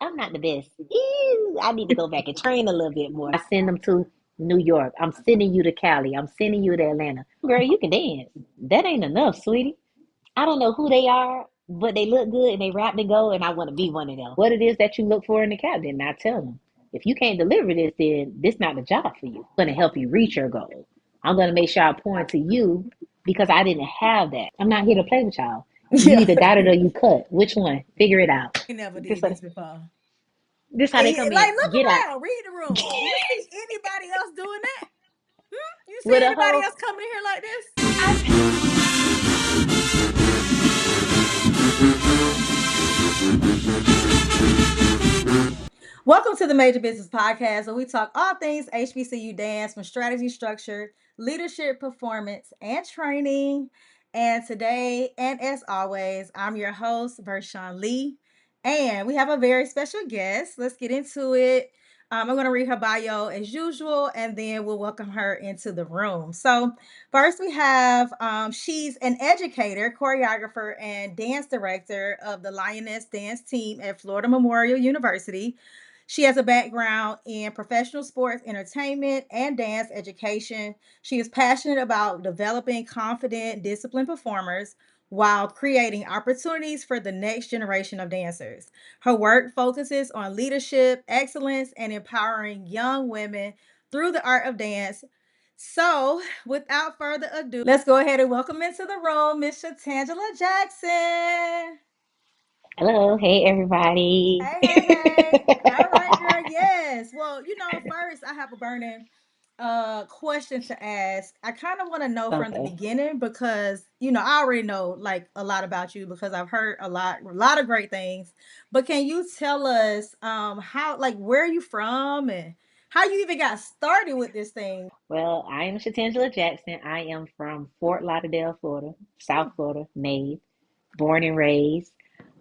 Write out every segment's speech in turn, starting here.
I'm not the best. Ew, I need to go back and train a little bit more. I send them to New York. I'm sending you to Cali. I'm sending you to Atlanta. Girl, you can dance. That ain't enough, sweetie. I don't know who they are, but they look good and they rap and go, and I want to be one of them. What it is that you look for in the captain, and I tell them, if you can't deliver this, then this not the job for you. I'm going to help you reach your goal. I'm going to make sure I pour into you because I didn't have that. I'm not here to play with y'all. You Yeah. either got it or you cut. Which one? Figure it out. I never This, did this before. this how they come Like, in. look Get out. around, read the room. Do you see anybody else doing that? You see With a anybody hoe. else coming in here like this? Welcome to the Major Business Podcast, where we talk all things HBCU dance from strategy, structure, leadership, performance, and training. And today, and as always, I'm your host, Vershawn Lee. And we have a very special guest. Let's get into it. I'm going to read her bio as usual, and then we'll welcome her into the room. So, first we have, she's an educator, choreographer, and dance director of the Lioness Dance Team at Florida Memorial University. She has a background in professional sports, entertainment, and dance education. She is passionate about developing confident, disciplined performers while creating opportunities for the next generation of dancers. Her work focuses on leadership, excellence, and empowering young women through the art of dance. So, without further ado, let's go ahead and welcome into the room Miss Shatangela Jackson. Hello. Hey, everybody. Hey, hey, hey. All right, girl. Yes. Well, first I have a burning question to ask. I kind of want to know from the Okay. beginning because, I already know like a lot about you because I've heard a lot of great things. But can you tell us how like where are you from and how you even got started with this thing? Well, I am Shatangela Jackson. I am from Fort Lauderdale, Florida, South Florida, made, born and raised.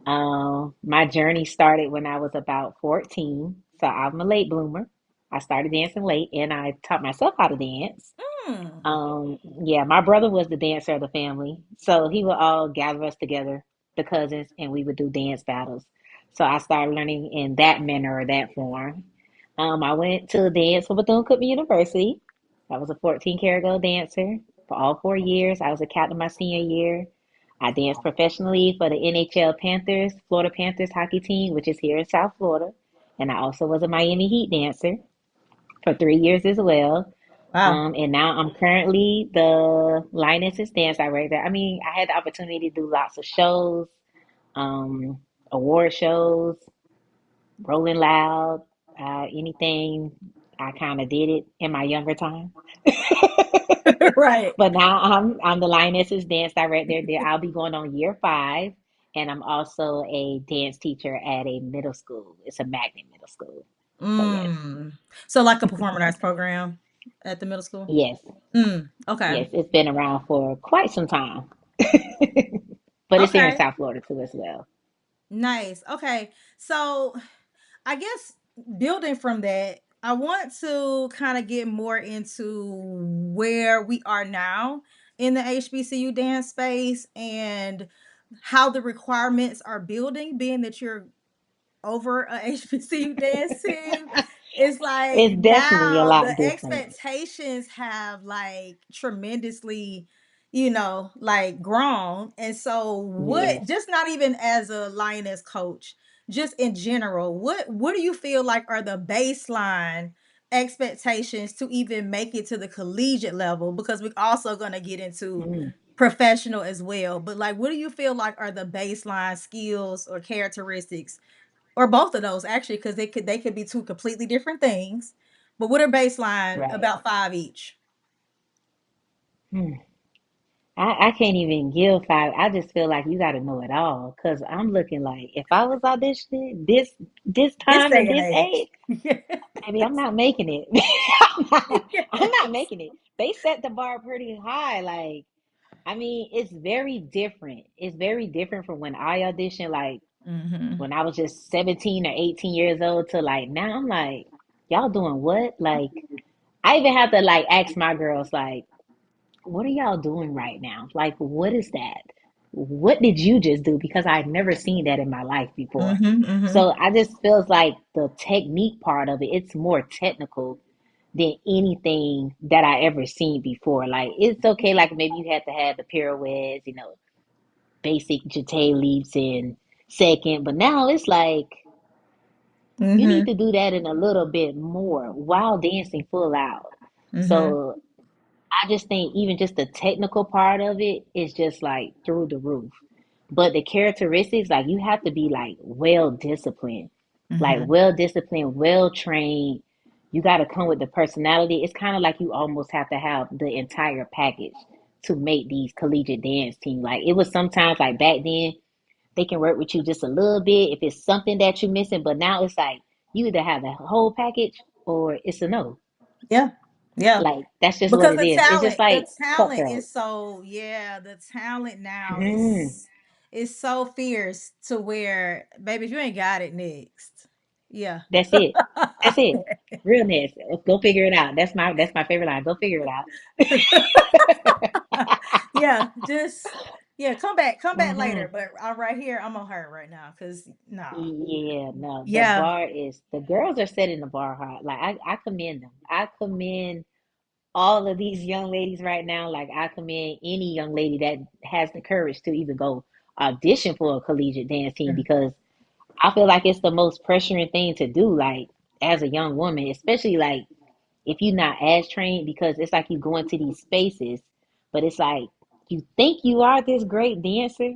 My journey started when I was about 14. So I'm a late bloomer. I started dancing late and I taught myself how to dance. Hmm. Yeah, my brother was the dancer of the family. So he would all gather us together, the cousins, and we would do dance battles. So I started learning in that manner or that form. I went to dance for Bethune-Cookman University. I was a 14 karat gold dancer for all 4 years. I was a captain my senior year. I danced professionally for the NHL Panthers, Florida Panthers hockey team, which is here in South Florida. And I also was a Miami Heat dancer for 3 years as well. Wow. And now I'm currently the Lioness's dance director. I mean, I had the opportunity to do lots of shows, um, award shows, Rolling Loud, anything. I kind of did it in my younger time. Right. But now I'm the Lioness's dance director. There, I'll be going on year 5, and I'm also a dance teacher at a middle school. It's a magnet middle school. So yes, Mm. So like a performing arts program at the middle school? yes, Okay. yes. It's been around for quite some time, but it's here in Okay. South Florida too as well. Nice. Okay. So I guess building from that, I want to kind of get more into where we are now in the HBCU dance space and how the requirements are building, being that you're over a HBCU dance team. It's like It's definitely a now the lot different. expectations have like tremendously, like grown. And so what Yes. just not even as a lioness coach, just in general, what do you feel like are the baseline expectations to even make it to the collegiate level? Because we're also gonna get into Mm. professional as well. But like what do you feel like are the baseline skills or characteristics or both of those actually because they could be two completely different things, but what are baseline Right. about five each? Hmm. I can't even give 5. I just feel like you got to know it all because I'm looking like if I was auditioning this This time day and and this age. age, baby, I'm not making it. I'm not Yes. making it. They set the bar pretty high. Like, I mean, it's very different. It's very different from when I auditioned, like Mm-hmm. when I was just 17 or 18 years old to like now. I'm like, y'all doing what? Like, I even have to like ask my girls, like, what are y'all doing right now? Like, what is that? what did you just do? Because I've never seen that in my life before. Mm-hmm. Mm-hmm. So I just feels like the technique part of it, it's more technical than anything that I ever seen before. Like it's okay, like maybe you had to have the pirouettes, basic jeté leaps in second, but now it's like you need Mm-hmm. to do that in a little bit more while dancing full out. Mm-hmm. So I just think even just the technical part of it is just like through the roof. But the characteristics, like you have to be like Mm-hmm. well disciplined, well trained. You got to come with the personality. It's kind of like you almost have to have the entire package to make these collegiate dance teams. Like it was sometimes like back then, they can work with you just a little bit if it's something that you're missing. But now it's like you either have the whole package or it's a no. Yeah. Yeah. Like that's just what Because it is. It's just the like talent cutthroat. is so, yeah, the talent now Mm, is so fierce to where, baby, if you ain't got it next. Yeah. that's it. That's it. Realness. Go figure it out. That's my favorite line. Go figure it out. Yeah, just yeah, come back later. Hmm. But I'm right here. I'm on her right now because no, Yeah, no, the yeah, bar is the girls are setting the bar high. Like I commend them. I commend all of these young ladies right now. Like I commend any young lady that has the courage to even go audition for a collegiate dance team because I feel like it's the most pressuring thing to do, like as a young woman, especially like if you're not as trained, because it's like you go into these spaces, but it's like you think you are this great dancer,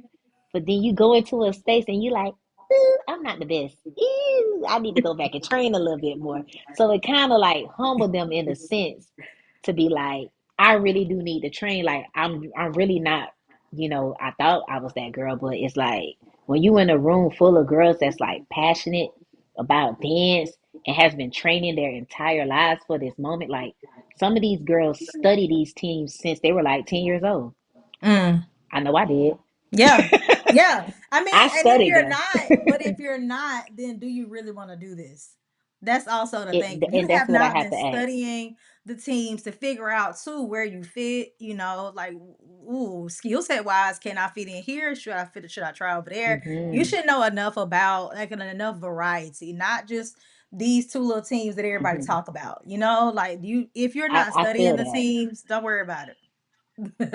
but then you go into a space and you like, "Ooh, I'm not the best. Ew, I need to go back and train a little bit more." So it kind of like humbled them in a sense to be like, I really do need to train. Like I'm really not, I thought I was that girl, but it's like when you in a room full of girls that's like passionate about dance and has been training their entire lives for this moment. Like some of these girls study these teams since they were like 10 years old. mm, I know I did. yeah, yeah. I I mean, and if studied you're them. not, but if you're not, then do you really want to do this? That's also the thing. If you And that's have what I not have been to ask. studying the teams to figure out too where you fit, like, ooh, skill set wise, can I fit in here? Should I fit? Should I try over there? You Hmm. should know enough about like enough variety, not just these two little teams that everybody Hmm. talk about. Like you, if you're not I studying feel the that. teams, don't worry about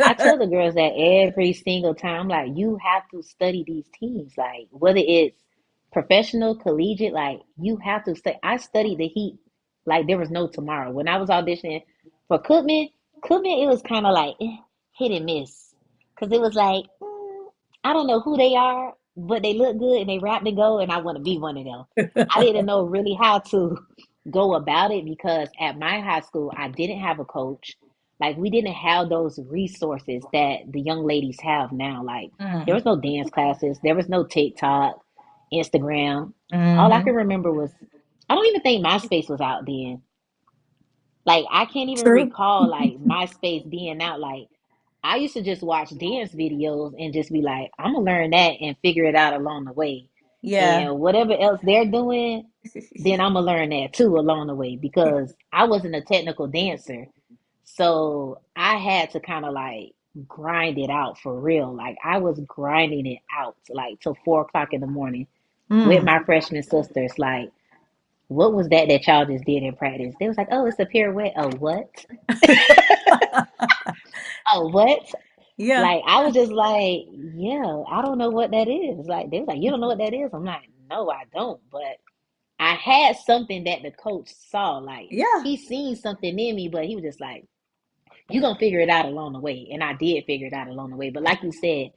I it. tell the girls that every single time, like, you have to study these teams, like, whether it's professional, collegiate, like, you have to study. I studied the Heat like there was no tomorrow. When I was auditioning for Cookman, it was kind of like hit and miss. Because it was like, I don't know who they are, but they look good and they rap to go, and I want to be one of them. I didn't know really how to go about it because at my high school, I didn't have a coach. Like we didn't have those resources that the young ladies have now. Like there Mm, was no dance classes, there was no TikTok, Instagram. All I hmm. can remember was I don't even think MySpace was out then. Like I can't even True. recall like MySpace being out. Like I used to just watch dance videos and just be like, I'm gonna learn that and figure it out along the way. Yeah. And whatever else they're doing, then I'm gonna learn that too along the way because I wasn't a technical dancer. So I had to kind of like grind it out for real. Like I was grinding it out like till 4 o'clock in the morning with Mm. my freshman sisters. Like, what was that y'all just did in practice? They was like, oh, it's a pirouette. A what? A what? Yeah. Like I was just like, yeah, I don't know what that is. Like they was like, you don't know what that is? I'm like, no, I don't. But I had something that the coach saw. Like Yeah. he seen something in me, but he was just like, you gonna figure it out along the way. And I did figure it out along the way. But like you said,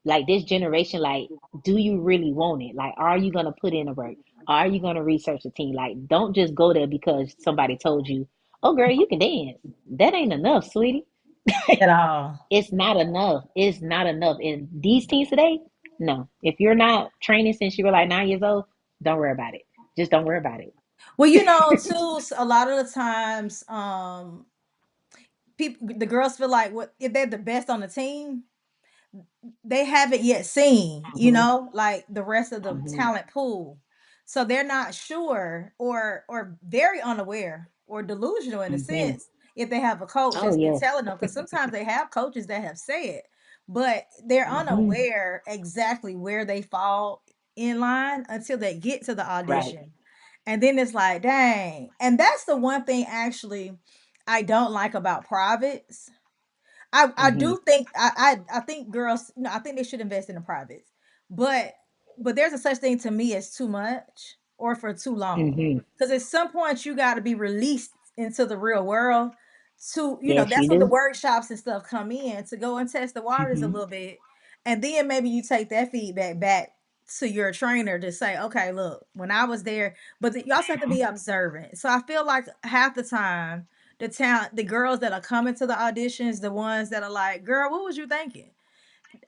like this generation, like, do you really want it? Like, are you gonna put in the work? Are you gonna research the team? Like, don't just go there because somebody told you, oh girl, you can dance. That ain't enough, sweetie. At all. It's not enough. It's not enough. And these teens today, no. If you're not training since you were like 9 years old, don't worry about it. Just don't worry about it. Well, too, a lot of the times, people, the girls feel like what if they're the best on the team, they haven't yet seen, Hmm. like the rest of the Hmm. talent pool. So they're not sure or very unaware or delusional in a Hmm. sense if they have a coach Oh that's been yes. telling them because sometimes they have coaches that have said, but they're Hmm. unaware exactly where they fall in line until they get to the Right. audition. And then it's like, dang. And that's the one thing actually I don't like about privates. I Hmm. do think I think girls, I think they should invest in the privates. But there's a such thing to me as too much or for too long. Hmm. Because at some point you got to be released into the real world to, Yes, that's you when the do. workshops and stuff come in to go and test the waters a Hmm. little bit. And then maybe you take that feedback back to your trainer to say, okay, look, when I was there, but you also have to be observant. So I feel like half the time the girls that are coming to the auditions, the ones that are like, girl, what was you thinking?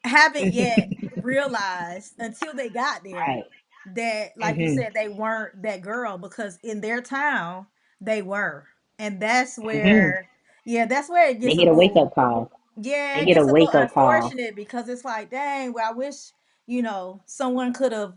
Haven't yet realized until they got there Right. that, like you Hmm. said, they weren't that girl because in their town they were. And that's Hmm. where, yeah, that's where it They gets a get a wake little, up call. yeah, They it get a gets a little wake up call. unfortunate because it's like, dang, well, I wish, someone could have,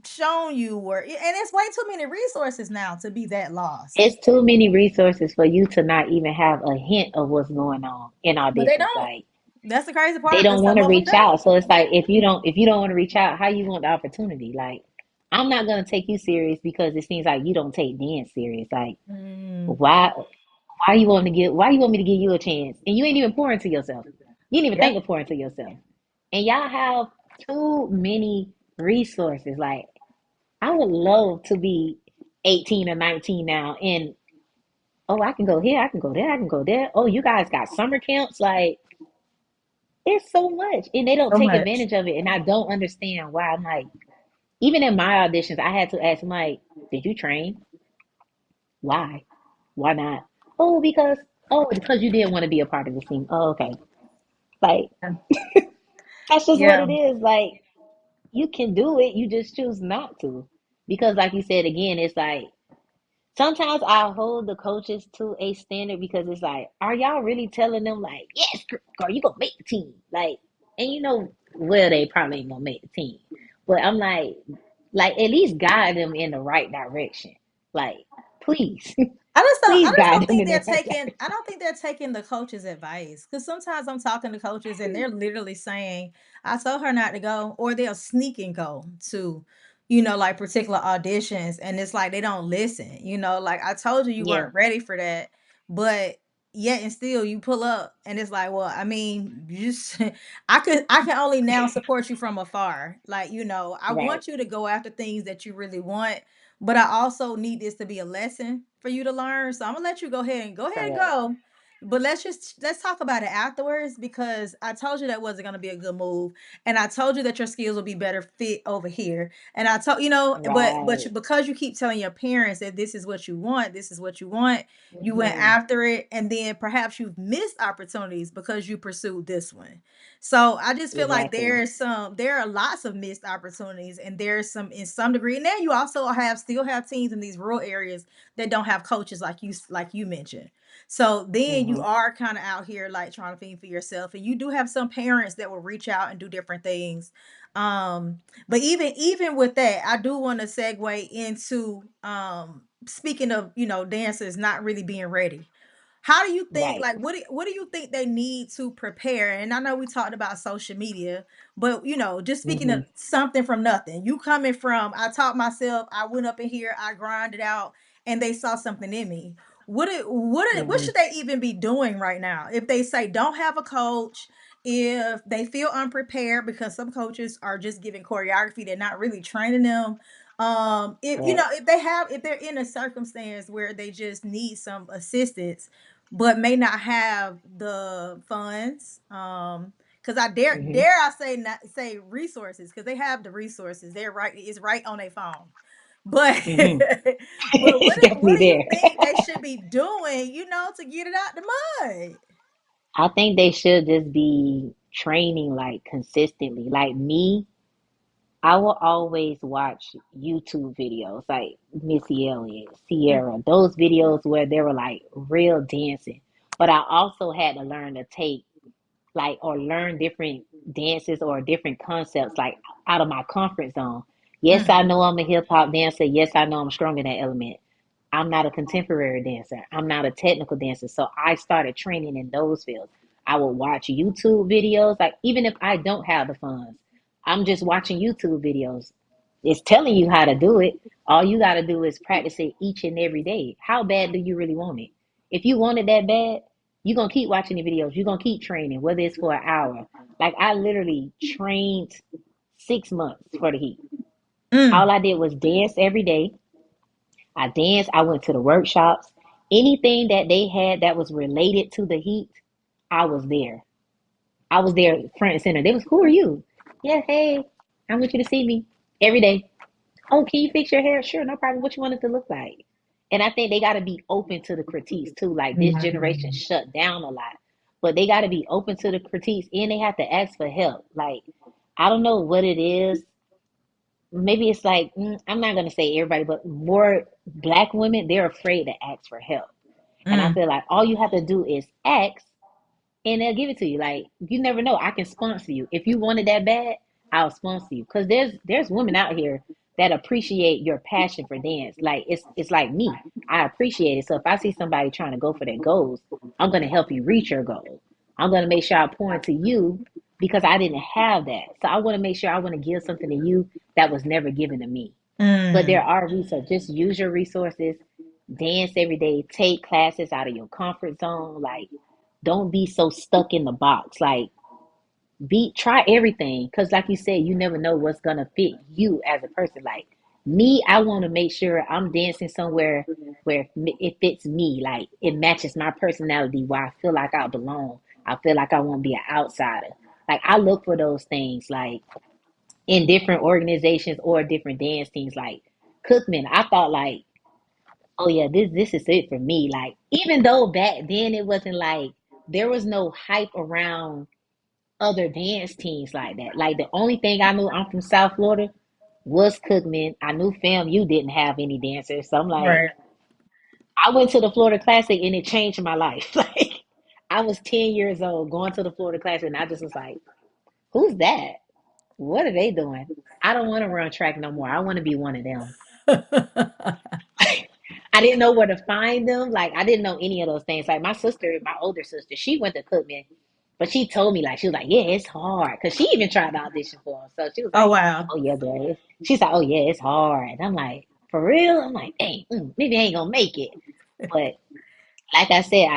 shown you and it's way too many resources now to be that lost. It's too many resources for you to not even have a hint of what's going on in But they auditions. don't. Like That's the crazy they part. don't Cause want some to of them reach don't. out. So it's like if you don't want to reach out, how you want the opportunity? Like I'm not gonna take you serious because it seems like you don't take dance serious. Like Mm, why you want me to give you a chance? And you ain't even pouring to yourself. You didn't even yep. think of pouring to yourself. And y'all have too many resources. Like I would love to be 18 or 19 now and oh, I can go here, I can go there, I can go there. Oh, you guys got summer camps. Like it's so much. And they don't So take much. advantage of it. And I don't understand why. I'm like, even in my auditions, I had to ask them like, did you train? Why? Why not? Oh, because you didn't want to be a part of the team. Oh, okay. Like that's just what Yeah. it is. Like you can do it, you just choose not to. Because like you said again, it's like sometimes I hold the coaches to a standard because it's like, are y'all really telling them like, yes, girl, you gonna make the team? Like, and well, they probably ain't gonna make the team. But I'm like at least guide them in the right direction. Like, please, I please just guide don't them think in the they're right taking I direction. don't think they're taking the coach's advice. Cause sometimes I'm talking to coaches and they're literally saying, I told her not to go, or they'll sneak and go to, like particular auditions. And it's like they don't listen, like I told you Yeah, weren't ready for that, but yet and still you pull up and it's like, well, I mean, you just I can only now support you from afar. Like, I right, want you to go after things that you really want, but I also need this to be a lesson for you to learn. So I'm gonna let you go ahead and correct, go. But let's talk about it afterwards because I told you that wasn't gonna be a good move, and I told you that your skills will be better fit over here. And I told but right. because you keep telling your parents that this is what you want, you went Hmm. after it, and then perhaps you've missed opportunities because you pursued this one. So I just feel like Exactly. there are lots of missed opportunities, and there's some in some degree. And then you also still have teams in these rural areas that don't have coaches like you mentioned. So then you Hmm. are kind of out here like trying to fend for yourself, and you do have some parents that will reach out and do different things. Um, but even with that, I do want to segue into speaking of dancers not really being ready. How do you think, Right. like, what do you think they need to prepare? And I know we talked about social media, but just speaking of Hmm. something from nothing, you coming from, I taught myself, I went up in here, I grinded out, and they saw something in me. What Hmm. should they even be doing right now? If they say don't have a coach, if they feel unprepared because some coaches are just giving choreography, they're not really training them. If Correct. if they're in a circumstance where they just need some assistance but may not have the funds. Because I Hmm. dare I say not say resources because they have the resources. It's right on their phone. But Hmm. but It's what definitely do you there. think they should be doing? To get it out the mud. I think they should just be training like consistently. Like me, I will always watch YouTube videos like Missy Elliott, Mm, Sierra, those videos where they were like real dancing. But I also had to learn to take like or learn different dances or different concepts like out of my comfort zone. Yes, mm, I know I'm a hip hop dancer. Yes, I know I'm strong in that element. I'm not a contemporary dancer. I'm not a technical dancer. So I started training in those fields. I would watch YouTube videos. Like, even if I don't have the funds, I'm just watching YouTube videos. It's telling you how to do it. All you got to do is practice it each and every day. How bad do you really want it? If you want it that bad, you're going to keep watching the videos. You're going to keep training, whether it's for an hour. Like, I literally trained 6 months for the heat. All Mm. I did was dance every day. I danced. I went to the workshops. Anything that they had that was related to the heat, I was there. I was there front and center. They was, who are you? Yeah, hey, I want you to see me every day. Oh, can you fix your hair? Sure, no problem. What you want it to look like? And I think they got to be open to the critiques too. Like, this generation Mm. shut down a lot, but they got to be open to the critiques and they have to ask for help. Like, I don't know what it is. Maybe it's like, I'm not gonna say everybody, but more black women, they're afraid to ask for help. And I Mm. feel like all you have to do is ask and they'll give it to you. Like, you never know. I can sponsor you. If you want it that bad, I'll sponsor you. Cause there's women out here that appreciate your passion for dance. Like, it's like me. I appreciate it. So if I see somebody trying to go for their goals, I'm gonna help you reach your goal. I'm gonna make sure I pour into you because I didn't have that. So I want to make sure I want to give something to you that was never given to me. But there Mm. are resources. Just use your resources. Dance every day. Take classes out of your comfort zone. Like, don't be so stuck in the box. Like, try everything. Cause like you said, you never know what's gonna fit you as a person. Like me, I want to make sure I'm dancing somewhere where it fits me. Like, it matches my personality. Where I feel like I belong. I feel like I won't be an outsider. Like, I look for those things. Like, in different organizations or different dance teams. Like Cookman, I thought like, oh yeah, this is it for me. Like, even though back then it wasn't like there was no hype around other dance teams like that. Like, the only thing I knew, I'm from South Florida, was Cookman. I knew FAMU didn't have any dancers, so I'm like, Right. I went to the Florida Classic and it changed my life. Like, I was 10 years old going to the Florida Classic, and I just was like, who's that? What are they doing? I don't want to run track no more. I want to be one of them. I didn't know where to find them. Like, I didn't know any of those things. Like, my sister, my older sister, she went to Cookman, but she told me, like, she was like, yeah, it's hard. Cause she even tried to audition for him. So she was Oh like, wow. oh yeah, girl. She's like, oh yeah, it's hard. And I'm like, for real? I'm like, dang, maybe I ain't gonna make it. But like I said,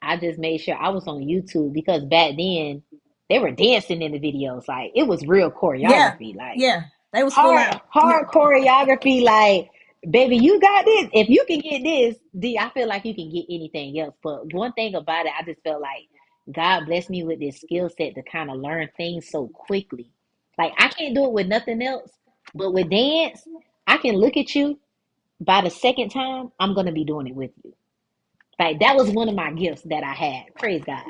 I just made sure I was on YouTube because back then they were dancing in the videos. Like, it was real Yeah. choreography. Like, Yeah. They was full hard out. Yeah. hard choreography. Like, baby, you got this. If you can get this, I feel like you can get anything else. But one thing about it, I just felt like God blessed me with this skill set to kind of learn things so quickly. Like, I can't do it with nothing else, but with dance, I can look at you. By the second time, I'm gonna be doing it with you. Like, that was one of my gifts that I had. Praise God.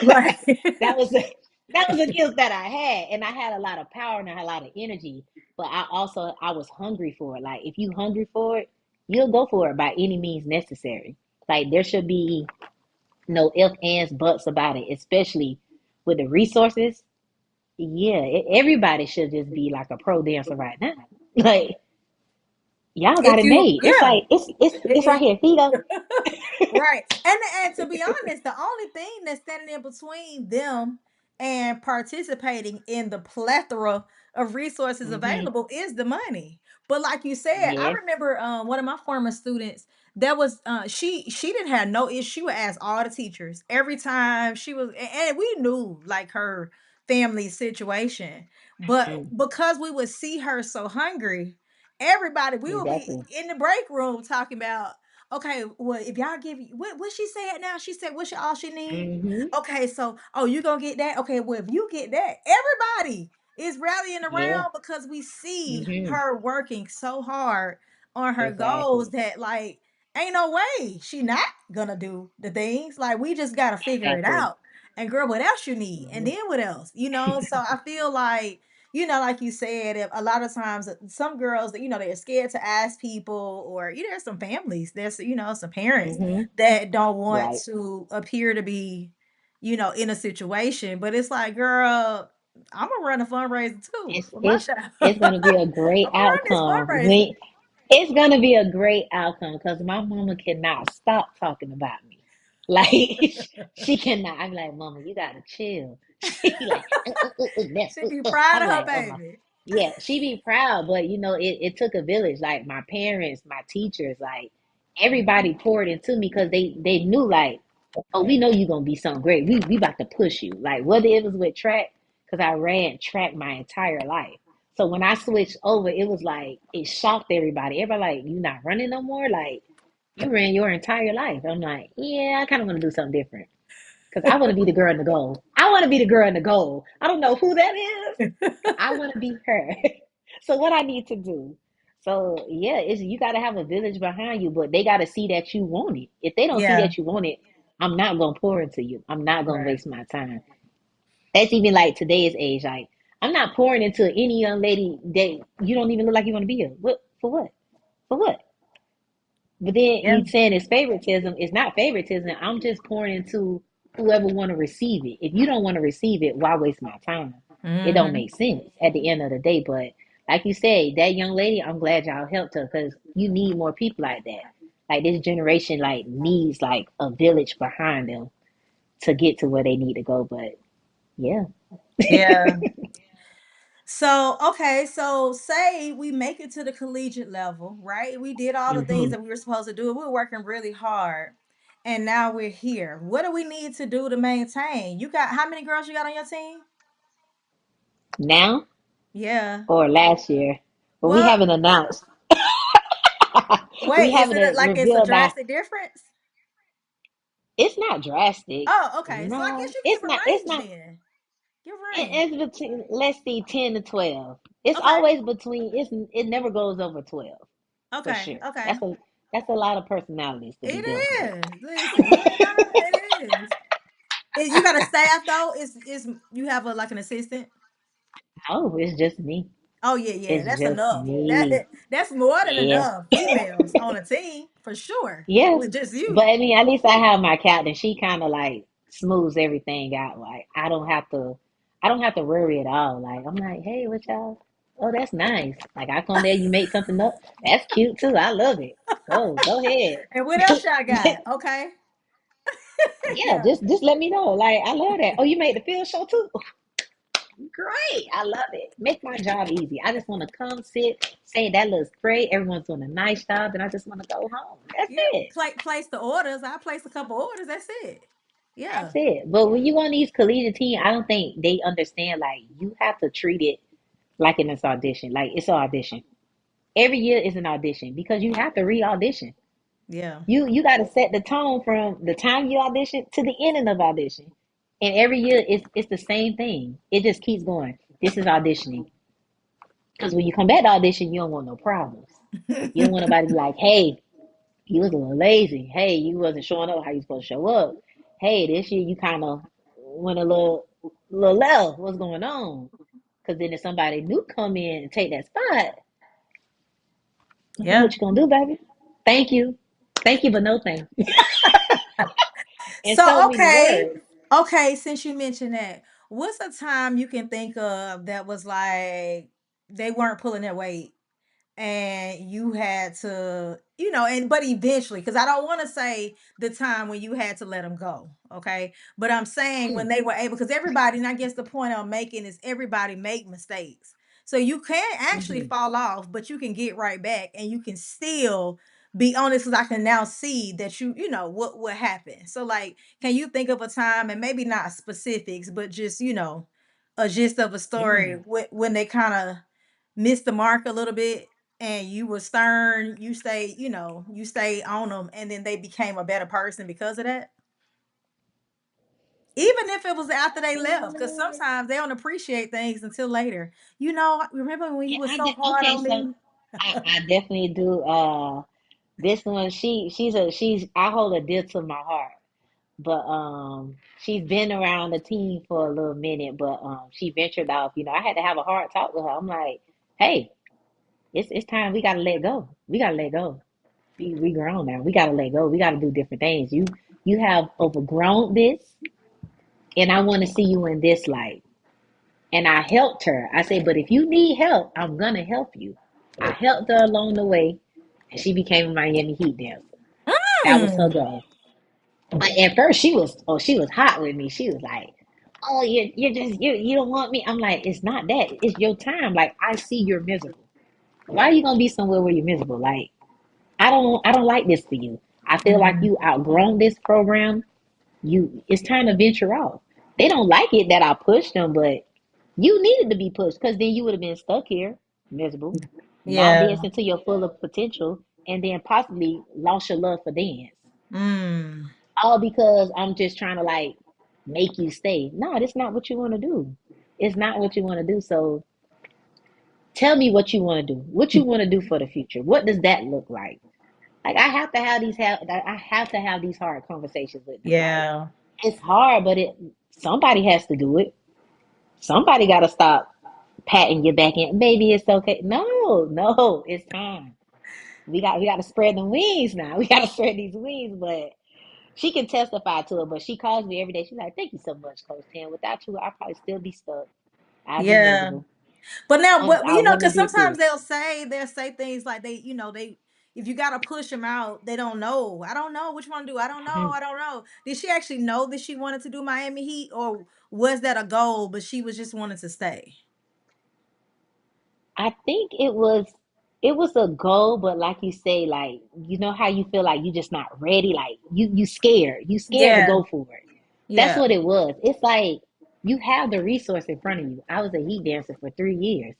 Right. that was a, that was a gift that I had, and I had a lot of power and I had a lot of energy. But I was hungry for it. Like, if you hungry for it, you'll go for it by any means necessary. Like, there should be no ifs, ands, buts about it, especially with the resources. Yeah, everybody should just be like a pro dancer right now. Like, y'all got If it you made. It's yeah. like it's right It, here. Feet up. Right. And to be honest, the only thing that's standing in between them and participating in the plethora of resources Hmm. available is the money. But like you said, I Yes. remember one of my former students that was she didn't have no issue. She would ask all the teachers every time she was and we knew like her family situation. But Mm, because we would see her so hungry, everybody we would be exactly. in the break room talking about, okay, well, if y'all give you what she said now, she said what's all she need. Hmm. Okay, so oh, you gonna get that? Okay, well, if you get that, everybody is rallying Yeah. around because we see Hmm. her working so hard on her goals Exactly. that like ain't no way she not gonna do the things. Like we just gotta figure it Exactly. out. And girl, what else you need? And Hmm. then what else? So I feel like like you said, a lot of times some girls that they're scared to ask people, or there's some families, there's some parents Hmm. that don't want Right. to appear to be, in a situation. But it's like, girl, I'm gonna run a fundraiser too It's for my it's child. I'm it's gonna be a great gonna run this outcome fundraiser. when it's gonna be a great outcome because my mama cannot stop talking about me. Like she cannot. I'm like, Mama, you gotta chill. She like, She be proud I'm of her like, baby. yeah, she be proud, but it took a village. Like my parents, my teachers, like everybody poured into me because they knew like, oh, we know you're gonna be something great. We about to push you. Like whether it was with track, because I ran track my entire life. So when I switched over, it was like it shocked everybody. Everybody like, you not running no more? Like you ran your entire life. I'm like, yeah, I kind of want to do something different because I want to be the girl in the goal. I want to be the girl in the goal. I don't know who that is. I want to be her. So what I need to do? So yeah, it's you got to have a village behind you, but they got to see that you want it. If they don't see Yeah, that you want it, I'm not gonna pour into you. I'm not gonna right. waste my time. That's even like today's age. Like I'm not pouring into any young lady that you don't even look like you want to be here. What for? What for? What? But then Yeah. you saying it's favoritism. It's not favoritism. I'm just pouring into whoever want to receive it. If you don't want to receive it, why waste my time? It don't Hmm. make sense at the end of the day. But like you said, that young lady, I'm glad y'all helped her because you need more people like that. Like this generation, like needs like a village behind them to get to where they need to go. But yeah, Yeah. So, okay, so say we make it to the collegiate level, right? We did all the things hmm that we were supposed to do. We were working really hard. And now we're here. What do we need to do to maintain? You got how many girls you got on your team? now Yeah. or last year, but we What? haven't announced. We Wait, is haven't it like it's a revealed that. drastic difference? It's not drastic. Oh, okay. So I guess No, you it's give a not. It's range not. then. Give a range. It's between let's see, 10 to 12. It's Okay. always between. It never goes over 12 for Okay. sure. Okay. That's a lot of personalities to be It dealing with. is. Listen, you ain't lying. It is. You got a staff though? Is you have a like an assistant? No, it's just me. Oh yeah, yeah. It's That's just enough. me. That's more than Yeah, enough. Females on a team for sure. yeah. With just But you. I mean, at least I have my captain. She kind of like smooths everything out. Like I don't have to. I don't have to worry at all. Like I'm like, hey, what y'all? Oh, that's nice. Like I come there, you make something up. That's cute too. I love it. Go ahead. And what else y'all got? Okay. Yeah, Yeah. just let me know. Like I love that. Oh, you made the field show too? Great. I love it. Make my job easy. I just want to come sit, say that looks great. Everyone's doing a nice job, and I just want to go home. That's Yeah. it. Place the orders. I place a couple orders. That's it. That's Yeah. it. But when you on these collegiate team, I don't think they understand. Like you have to treat it like in this audition. Like it's an audition. Every year is an audition because you have to re-audition. Yeah. You got to set the tone from the time you audition to the ending of audition. And every year it's the same thing. It just keeps going. This is auditioning. Because when you come back to audition, you don't want no problems. You don't want nobody to be like, hey, you was a little lazy. Hey, you wasn't showing up how you supposed to show up. Hey, this year you kind of went a little left. What's going on? Because then if somebody new come in and take that spot, Yeah. what you gonna do, baby? Thank you. Thank you, but no thank you. In so So many okay. words. Okay, since you mentioned that, what's a time you can think of that was like they weren't pulling their weight and you had to, and but eventually, because I don't want to say the time when you had to let them go, okay? But I'm saying when Mm, they were able, because everybody, and I guess the point I'm making is everybody make mistakes. So you can actually mhm. fall off, but you can get right back and you can still be honest because I can now see that you know what happened. So like, can you think of a time and maybe not specifics, but just a gist of a story Yeah. when they kind of missed the mark a little bit and you were stern, you stayed on them, and then they became a better person because of that. Even if it was after they left, because sometimes they don't appreciate things until later. Remember when you Yeah, was so hard okay, on so me? I definitely do. This one, she's I hold her dear to my heart. But she's been around the team for a little minute, but she ventured off. I had to have a hard talk with her. I'm like, hey, it's time we gotta let go. We gotta let go. We grown now. We gotta let go. We gotta do different things. You have overgrown this, and I want to see you in this light. And I helped her. I said, but if you need help, I'm gonna help you. I helped her along the way, and she became a Miami Heat dancer. That was her Mm. goal. But at first she was hot with me. She was like, "Oh, you don't want me." I'm like, "It's not that. It's your time. Like I see you're miserable. Why are you gonna be somewhere where you're miserable? Like I don't like this for you. I feel like Mm, you outgrown this program. It's time to venture off." They don't like it that I pushed them, but you needed to be pushed because then you would have been stuck here, miserable, not yeah. dancing to your full of potential, and then possibly lost your love for dance. Mm, All because I'm just trying to like make you stay. No, that's not what you want to do. It's not what you want to do. So tell me what you want to do. What you want to do for the future. What does that look like? Like I have to have these hard conversations with them. Like yeah. it's hard, but it somebody has to do it. Somebody got to stop patting your back and baby, it's okay. No, no, it's time. We got to spread the wings now. We got to spread these wings, but she can testify to it. But she calls me every day. She's like, "Thank you so much, Coach Tan. Without you, I'd probably still be stuck. I'd be Yeah. miserable. But now, but I wouldn't have because did sometimes this." they'll say things like they if you gotta push them out, they don't know. I don't know which one to do. I don't know. I don't know. Did she actually know that she wanted to do Miami Heat, or was that a goal, but she was just wanting to stay? I think it was a goal, but like you say, like you know how you feel like you just not ready, like you scared to Yeah. go for it. That's Yeah. what it was. It's like you have the resource in front of you. I was a heat dancer for 3 years.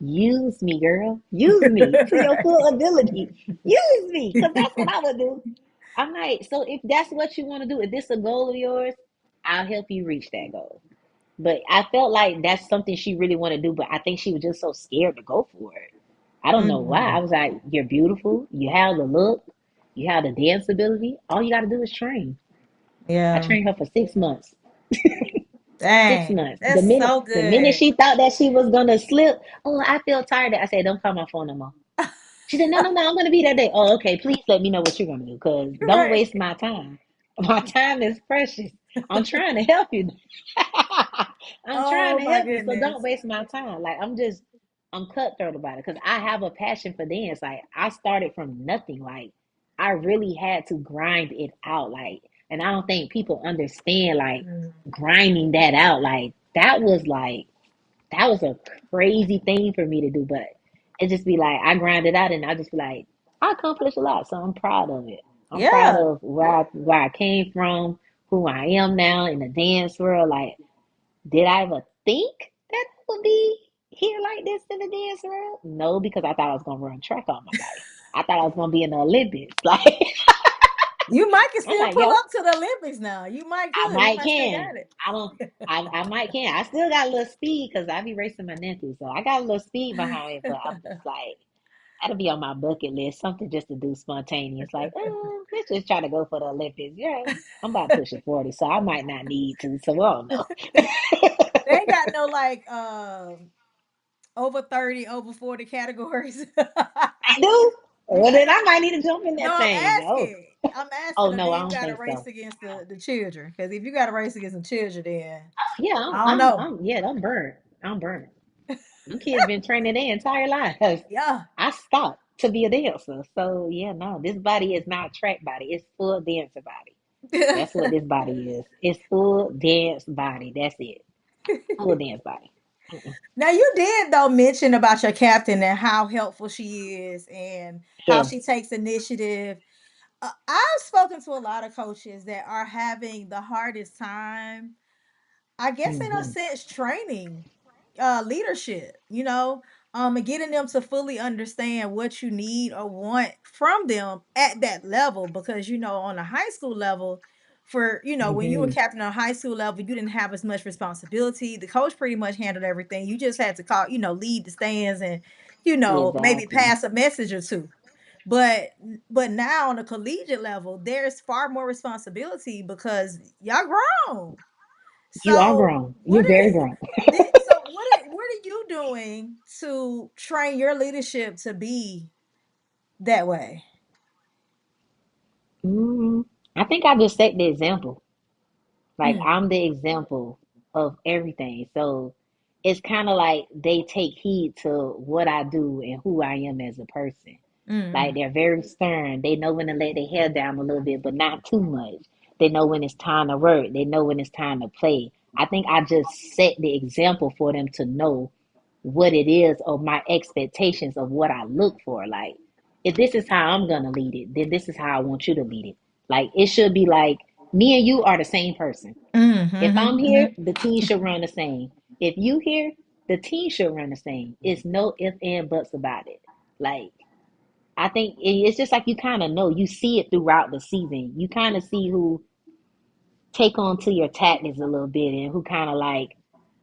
Use me, girl. Use me to your full ability. Use me, because that's what I would do. I'm like, so if that's what you want to do, if this is a goal of yours, I'll help you reach that goal. But I felt like that's something she really wanted to do, but I think she was just so scared to go for it. I don't know why. I Mm, was like, you're beautiful. You have the look. You have the dance ability. All you got to do is train. I yeah. trained her for 6 months. Six Dang. months. That's so The minute good. she thought that she was gonna slip, oh, I feel tired. I said, don't call my phone no more. She said, no, no, no, I'm gonna be that day. Oh, okay. Please let me know what you're gonna do, cause don't Right. waste my time. My time is precious. I'm trying to help you. I'm trying Oh to my help you, so don't goodness. waste my time. Like I'm cutthroat about it because I have a passion for dance. Like I started from nothing. Like I really had to grind it out. Like, and I don't think people understand like Mm, grinding that out. Like that was a crazy thing for me to do. But it just be like I grind it out, and I just be like I accomplished a lot, so I'm proud of it. I'm proud yeah. of where I came from, who I am now in the dance world. Like did I ever think that I would be here like this in the dance world? No, because I thought I was gonna run track all my life. I thought I was gonna be in the Olympics. Like You might can I'm still like, pull yo, up to the Olympics now. You might I could. You might might still can. got it. I don't. I might can. I still got a little speed because I be racing my nephew, so I got a little speed behind me. But I'm just like, that'll be on my bucket list, something just to do spontaneous. Like, let's just try to go for the Olympics. Yeah, I'm about pushing 40, so I might not need to. So I don't know. They ain't got no like over 30, over 40 categories. I do. You Well, got then I might need to jump in no, that I'm thing. Oh, asking. I'm asking oh them, no, do I you don't got to think race so. against the children? Because if you got to race against the children, then Yeah, I don't know. yeah, I'm burnt. I'm burnt. Them kids been training their entire lives. Yeah. I stopped to be a dancer. So yeah, no, this body is not track body. It's full dancer body. That's what this body is. It's full dance body. That's it. Full dance body. Mm-mm. Now you did though mention about your captain and how helpful she is and how Yeah. she takes initiative. I've spoken to a lot of coaches that are having the hardest time, I guess, in a Hmm. sense, training leadership, and getting them to fully understand what you need or want from them at that level. Because, on a high school level, when you were Hmm. captain on a high school level, you didn't have as much responsibility. The coach pretty much handled everything. You just had to call, lead the stands and, maybe Exactly. pass a message or two. But but now on a collegiate level, there's far more responsibility because y'all grown. You are So grown. You're very grown. what are you doing to train your leadership to be that way? Mm, I think I just set the example. Like Mm, I'm the example of everything. So it's kind of like they take heed to what I do and who I am as a person. Like Mm. they're very stern. They know when to let their hair down a little bit, but not too much. They know when it's time to work. They know when it's time to play. I think I just set the example for them to know what it is of my expectations of what I look for. Like, if this is how I'm gonna lead it, then this is how I want you to lead it. Like, it should be like me and you are the same person. Mm. If I'm Mm-hmm, here, mm-hmm. the team should run the same. If you here, the team should run the same. It's no if and buts about it. Like, I think it's just like you kind of know, you see it throughout the season. You kind of see who take on to your tactics a little bit and who kind of like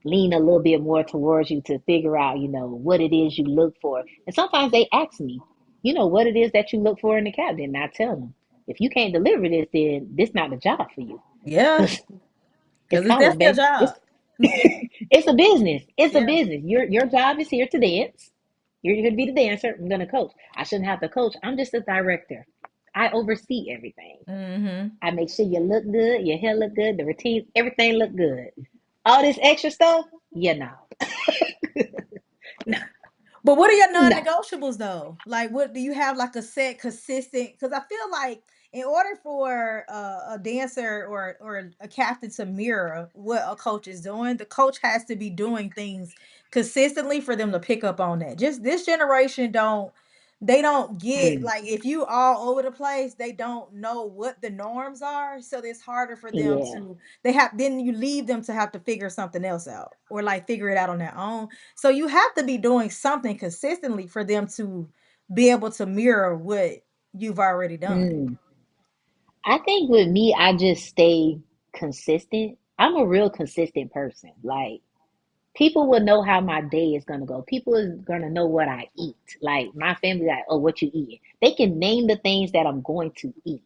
lean a little bit more towards you to figure out, what it is you look for. And sometimes they ask me, what it is that you look for in the captain. And I tell them, if you can't deliver this, then this not the job for you. Yeah, Because it's because it's college, definitely a babe. job. It's a business. It's a Yeah. business. Your job is here to dance. You're going to be the dancer. I'm going to coach. I shouldn't have to coach. I'm just a director. I oversee everything. Mm-hmm. I make sure you look good, your hair look good, the routine, everything look good. All this extra stuff, no, no, But what are your no. non-negotiables though? Like, what do you have like a set consistent? Because I feel like in order for a dancer or a captain to mirror what a coach is doing, the coach has to be doing things consistently for them to pick up on that. Just this generation don't get Mm, like if you all over the place, they don't know what the norms are, so it's harder for them yeah. to they have then you leave them to have to figure something else out or like figure it out on their own. So you have to be doing something consistently for them to be able to mirror what you've already done. Mm. I think with me, I just stay consistent. I'm a real consistent person. Like, people will know how my day is gonna go. People is gonna know what I eat. Like my family, like, oh, what you eating? They can name the things that I'm going to eat.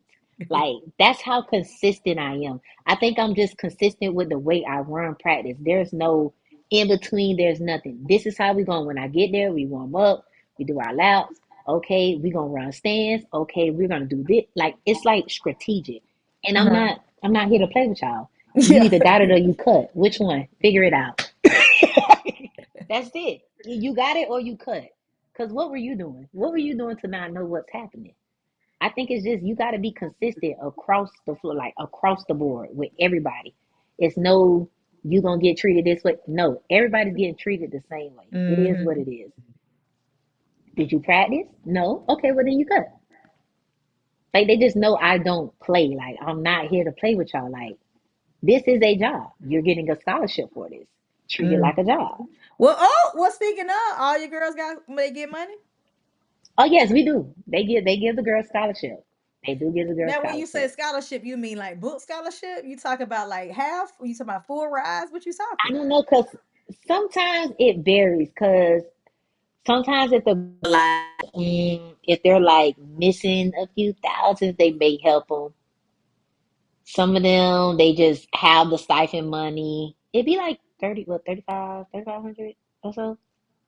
Like that's how consistent I am. I think I'm just consistent with the way I run practice. There's no in between. There's nothing. This is how we going. When I get there, we warm up. We do our laps. Okay, we gonna run stands. Okay, we're gonna do this. Like it's like strategic. And I'm Uh-huh. not. I'm not here to play with y'all. You Yeah. either got it or you cut. Which one? Figure it out. That's it. You got it or you cut. Because what were you doing? What were you doing to not know what's happening? I think it's just you got to be consistent across the floor, like across the board with everybody. It's no, you going to get treated this way. No, everybody's getting treated the same way. It is what Hmm. it is. Did you practice? No. Okay, well, then you cut. Like, they just know I don't play. Like, I'm not here to play with y'all. Like, this is a job. You're getting a scholarship for this. Treat it like Mm. a job. Well, speaking of, all your girls got they get money. Oh yes, we do. They give the girls scholarship. They do give the girls Now, when you say scholarship. scholarship, you mean like book scholarship? You talk about like half? Or you talk about full rise? What you I talking? don't know because sometimes it varies. Because sometimes if they're like missing a few thousands, they may help them. Some of them they just have the stipend money. It'd be like 30, what 3500 or so.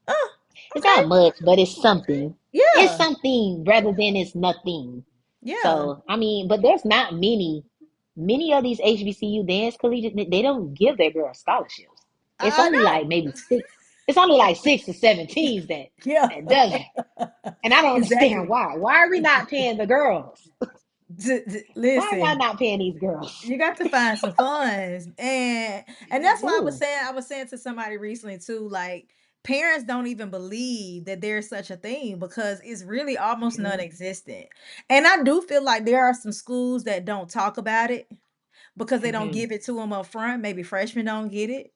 Oh, It's okay. not much, but it's something. It's Yeah, something rather than it's nothing. yeah. So, I mean, but there's not many of these HBCU dance collegiate, they don't give their girls scholarships. It's I only like know. maybe six, it's only like six or seven teams Yeah. that does it. And I don't understand Exactly. why. Why are we not paying the girls? Why are y'all Listen, not paying these girls? you got to find some funds, and You that's why do. I was saying to somebody recently too, like parents don't even believe that there's such a thing because it's really almost Mhm. non-existent. And I do feel like there are some schools that don't talk about it because they don't Mhm. give it to them up front. Maybe freshmen don't get it.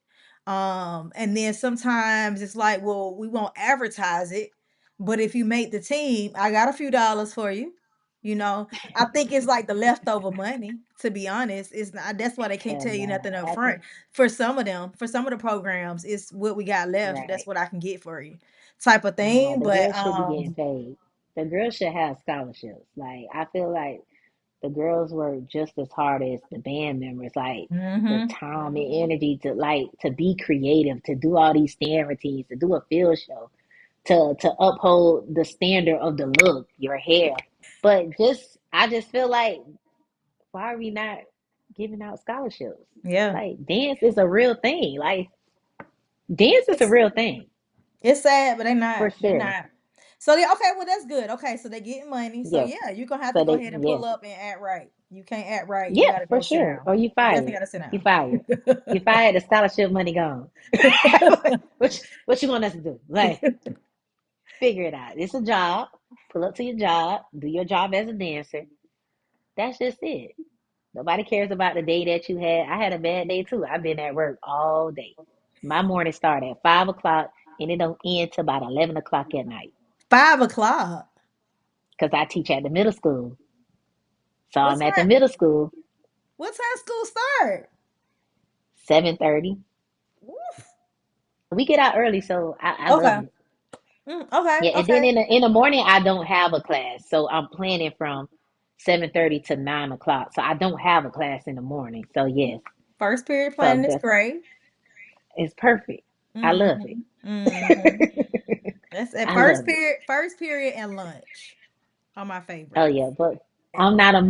And then sometimes it's like, well, we won't advertise it, but if you make the team, I got a few dollars for you. You know, I think it's like the leftover money, to be honest. It's not that's why they can't Hell tell you no. nothing up I front. think For some of them, for some of the programs, it's what we got left. That's right. what I can get for you. Type of No, thing. the But girls should be getting paid. The girls should have scholarships. Like I feel like the girls work just as hard as the band members. Like the mm-hmm. time and energy to be creative, to do all these stand routines, to do a field show, to uphold the standard of the look, your hair. But I just feel like why are we not giving out scholarships? Yeah. Like dance is a real thing. Like dance is a It's real thing it's sad, but they for not. They're sure. not. So they okay, well that's good. Okay, so they're getting money. So Yes. yeah, you're gonna have to So go they, ahead and yes. pull up and act right. You can't act right, you Yeah, gotta for go sit sure. down. Or you You definitely fired. gotta sit You down. fired. You fired. The scholarship money gone. What you want us to do? Like, figure it out. It's a job. Pull up to your job. Do your job as a dancer. That's just it. Nobody cares about the day that you had. I had a bad day too. I've been at work all day. My morning start at 5 o'clock and it don't end till about 11 o'clock at night 5 o'clock. because I teach at the middle school. So What I'm at the time? middle school What time school start? 7:30. Oof. We get out early, so I love Okay. it. Okay. Yeah, and then Okay. in the morning I don't have a class, so I'm planning from 7:30 to 9 o'clock. So I don't have a class in the morning. So yes, First period so planning is that's great. it's perfect. I love it. Mm-hmm. Mm-hmm. That's at I love it. first period and lunch are my Oh favorites. yeah, but I'm not a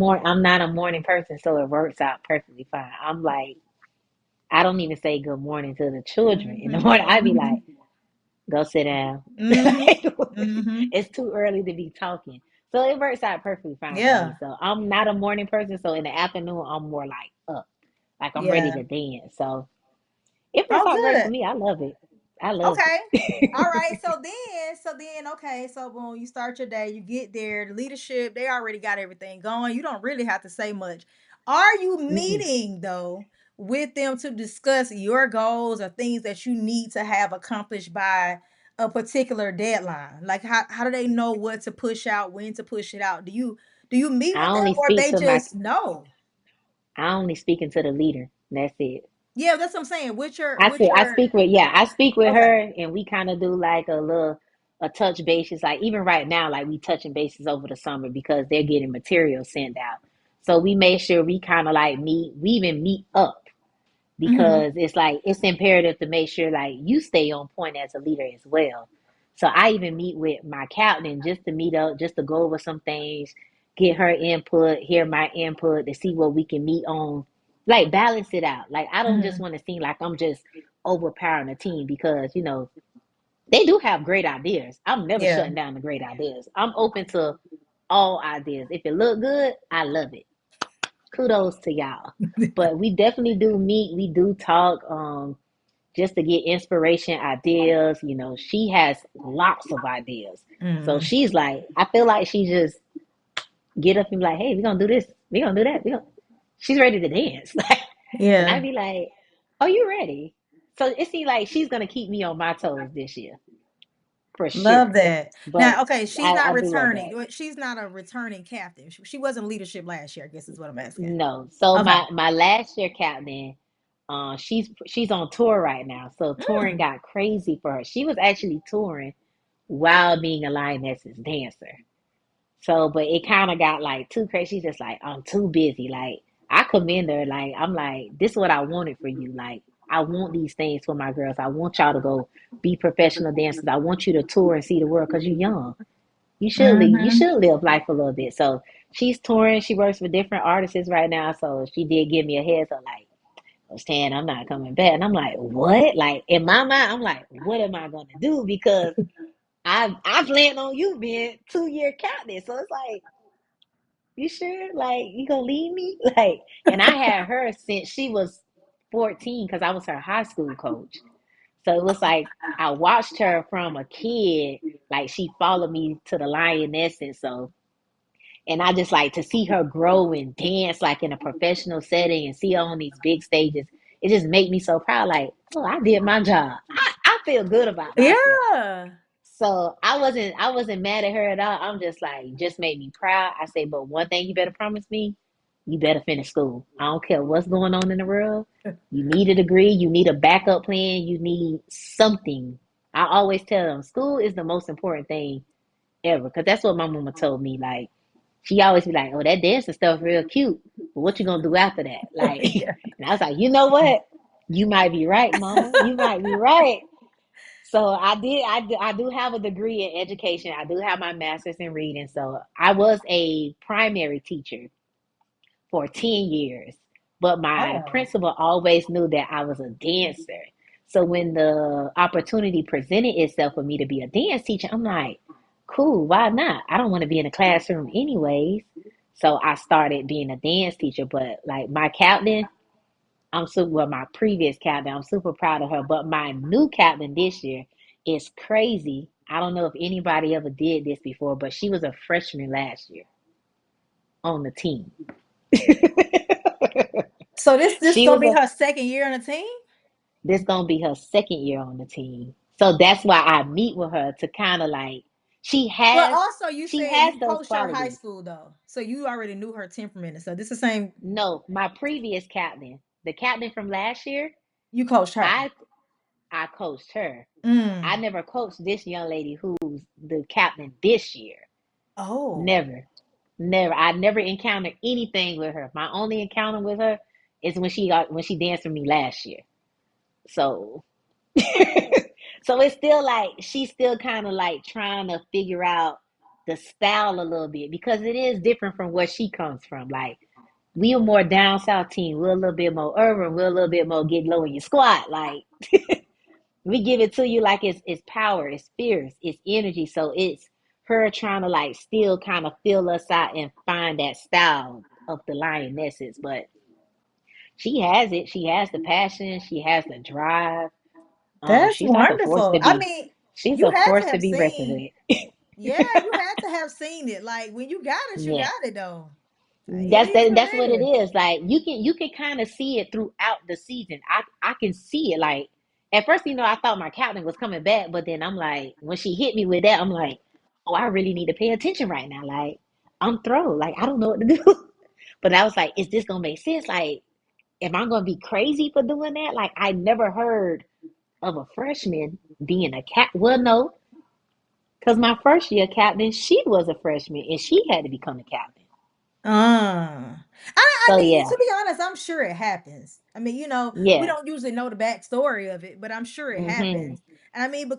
morning person, so it works out perfectly fine. I'm like I don't even say good morning to the children in the Mm-hmm. morning. I'd be Mm-hmm. like, go sit down. Mm-hmm. Mm-hmm. It's too early to be talking. So it works out perfectly fine for me. Yeah. So I'm not a morning person. So in the afternoon, I'm more like up, like I'm ready Yeah. to dance. So it works Oh, out great for good. me. I love it. I love Okay. All it. right. Okay. So when you start your day, you get there, the leadership, they already got everything going. You don't really have to say much. Are you Mm-mm. meeting though with them to discuss your goals or things that you need to have accomplished by a particular deadline? Like how do they know what to push out, when to push it out? Do you meet I with them only or speak they to my. just know? I only speaking to the leader. That's it. Yeah, that's what I'm saying. With I your speak with I speak with okay. her and we kind of do like a touch basis like even right now like we touching bases over the summer because they're getting material sent out. So we make sure we kind of like meet we even meet up Hmm. because it's like it's imperative to make sure like you stay on point as a leader as well. So I even meet with my captain just to meet up, just to go over some things, get her input, hear my input to see what we can meet on, like balance it out. Like I don't just Hmm. want to seem like I'm just overpowering the team because they do have great ideas. I'm never Yeah. shutting down the great ideas. I'm open to all ideas. If it look good, I love it. Kudos to y'all. But we definitely do meet. We do talk. Just to get inspiration, ideas. She has lots of ideas. So Mm. she's like, I feel like she just get up and be like, hey, we're gonna do this, we're gonna do that. She's ready to dance. And Yeah. I'd be like, are you ready? So it seems like she's gonna keep me on my toes this year, for Love sure. that. But Now, okay, she's I not do love that. returning. She's not a returning captain. She wasn't leadership last year, I guess is what I'm asking. No. So Okay. my last year captain, she's on tour right now. So touring Mm. got crazy for her. She was actually touring while being a Lioness's dancer. So, but it kind of got like too crazy. She's just like, I'm too busy. Like, I commend her. Like, I'm like, this is what I wanted for you. Like, I want these things for my girls. I want y'all to go be professional dancers. I want you to tour and see the world because you're young. You Hmm. should live life a little bit. So she's touring. She works with different artists right now. So she did give me a heads up, like, I was saying I'm not coming back. And I'm like, what? Like in my mind, I'm like, what am I gonna do? Because I plan on you being 2 year captain. So it's like, you sure? Like, you gonna leave me? Like, and I had her since she was 14 because I was her high school coach. So it was like I watched her from a kid, like she followed me to the lioness, and so and I just like to see her grow and dance like in a professional setting and see her on these big stages. It just made me so proud. Like, oh, I did my job. I feel good about myself. Yeah. So I wasn't mad at her at all. I'm just like, just made me proud. I say, but one thing you better promise me, you better finish school. I don't care what's going on in the world. You need a degree, you need a backup plan, you need something. I always tell them school is the most important thing ever. Cause that's what my mama told me. Like she always be like, oh, that dancing stuff real cute. But what you gonna do after that? Like Yeah. and I was like, you know what? You might be right, mama. You might be right. So I do have a degree in education. I do have my master's in reading. So I was a primary teacher for 10 years, but my Oh. principal always knew that I was a dancer. So when the opportunity presented itself for me to be a dance teacher, I'm like, cool, why not? I don't want to be in a classroom anyways. So I started being a dance teacher, but like my captain, I'm super, well, my previous captain, I'm super proud of her. But my new captain this year is crazy. I don't know if anybody ever did this before, but she was a freshman last year on the team. So this She gonna was be a her second year on the team? This gonna be her second year on the team. So that's why I meet with her to kind of like she But has also you she said has you those coached her high qualities. school though. So you already knew her temperament. So this is the same No, my previous captain, the captain from last year, you coached her. I I coached her. I Mm. never coached this young lady who's the captain this year. Oh. Never. Never. I never encountered anything with her. My only encounter with her is when she danced with me last year. So so it's still like she's still kind of like trying to figure out the style a little bit because it is different from where she comes from. Like we are more down south team. We're a little bit more urban. We're a little bit more get low in your squat. Like we give it to you like it's power, it's fierce, it's energy. So it's her trying to like still kind of fill us out and find that style of the lionesses. But she has it. She has the passion. She has the drive. That's She's like a force wonderful. to I be. mean, She's you a had to force to have be reckoned seen, with. yeah, you had to have seen it. Like when you Yeah, got it though. Like, it that's is what that's what it it is. is. Like you can kind of see it throughout the season. I can see it. Like at first, I thought my captain was coming back, but then I'm like, when she hit me with that, I'm like, oh, I really need to pay attention right now. Like I'm thrown. Like I don't know what to do. But I was like, is this gonna make sense? Like, am I gonna be crazy for doing that? Like I never heard of a freshman being a cap. Well, no, because my first year captain, she was a freshman and she had to become a captain. I So mean, yeah, to be honest, I'm sure it happens. I mean, we yeah. don't usually know the backstory of it, but I'm sure it Hmm. happens. And I mean,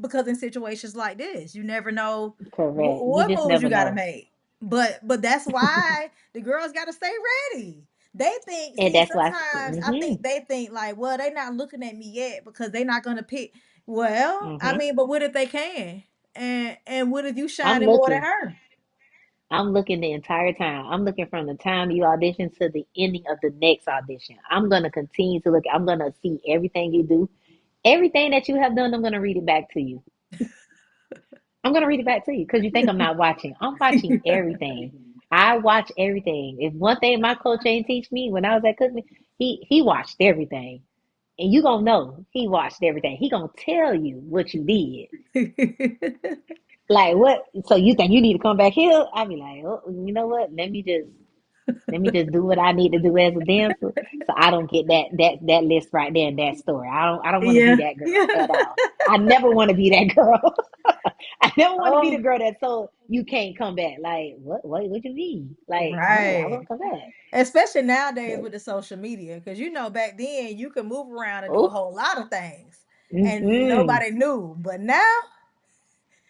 because in situations like this, you never know Correct. You what just moves you never got to know. make. But that's why the girls got to stay ready. They think, And see, that's why, sometimes I hmm think they think like, well, they're not looking at me yet because they're not gonna pick. Well, I hmm mean, but what if they can? And what if you I'm shining more than looking. her? I'm looking the entire time. I'm looking from the time you audition to the ending of the next audition. I'm going to continue to look. I'm going to see everything you do. Everything that you have done, I'm going to read it back to you. I'm going to read it back to you because you think I'm not watching. I'm watching everything. I watch everything. If one thing my coach ain't teach me when I was at Cookman, he watched everything. And you going to know he watched everything. He going to tell you what you did. Like what? So you think you need to come back here? I be like, oh, you know what? Let me just do what I need to do as a dancer, so I don't get that list right there in that story. I don't want to be Yeah. that girl Yeah. at all. I never want to be that girl. I never want to be the Oh, girl that told you can't come back. Like what you mean? Like no, I right. won't come back. Especially nowadays But, with the social media, because back then you could move around and do a oh, whole lot of things, and mm-mm. nobody knew. But now,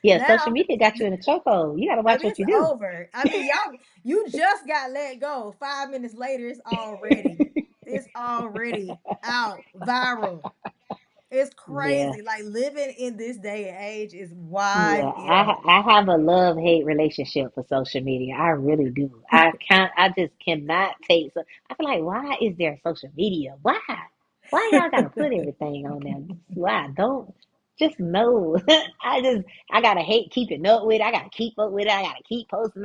Yeah, social now, media got you in a chokehold. You got to watch baby, what it's you do. over. I mean, you just got let go. 5 minutes later, it's already out viral. It's Yeah. crazy. Like living in this day and age is Yeah, wild. I have a love hate relationship for social media. I really do. I just cannot take so I feel like why is there social media? Why y'all gotta put everything on there? Why don't just know? I gotta hate keeping up with it. I gotta keep up with it. I gotta keep posting.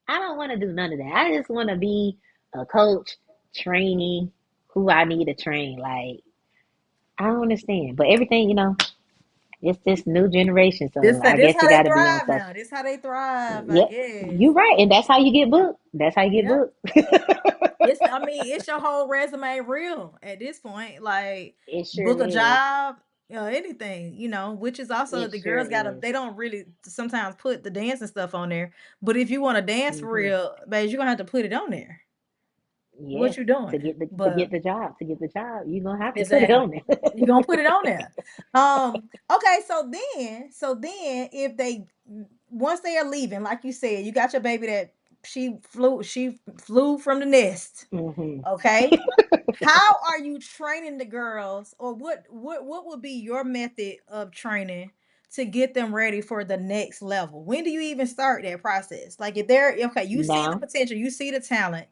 I don't wanna do none of that. I just wanna be a coach, training who I need to train. Like I don't understand. But everything, it's this new generation, so I This guess how it they got to be on thrive social. now. This how they thrive, I Yep, guess. you're right, and that's how you get booked. That's how you get Yep. booked. I mean, it's your whole resume real at this point. Like It sure book a is. job, anything, which is also It the sure girls is. they don't really sometimes put the dancing stuff on there. But if you want to dance for Hmm. real, babe, you're gonna have to put it on there. Yeah, What you doing? to But get the job, you're gonna have to put it exactly. on there. You're gonna put it on there. Okay, if they once they are leaving, like you said, you got your baby that she flew from the nest. Hmm. Okay. How are you training the girls, or what would be your method of training to get them ready for the next level? When do you even start that process? Like if they're okay, you see the Now, potential, you see the talent,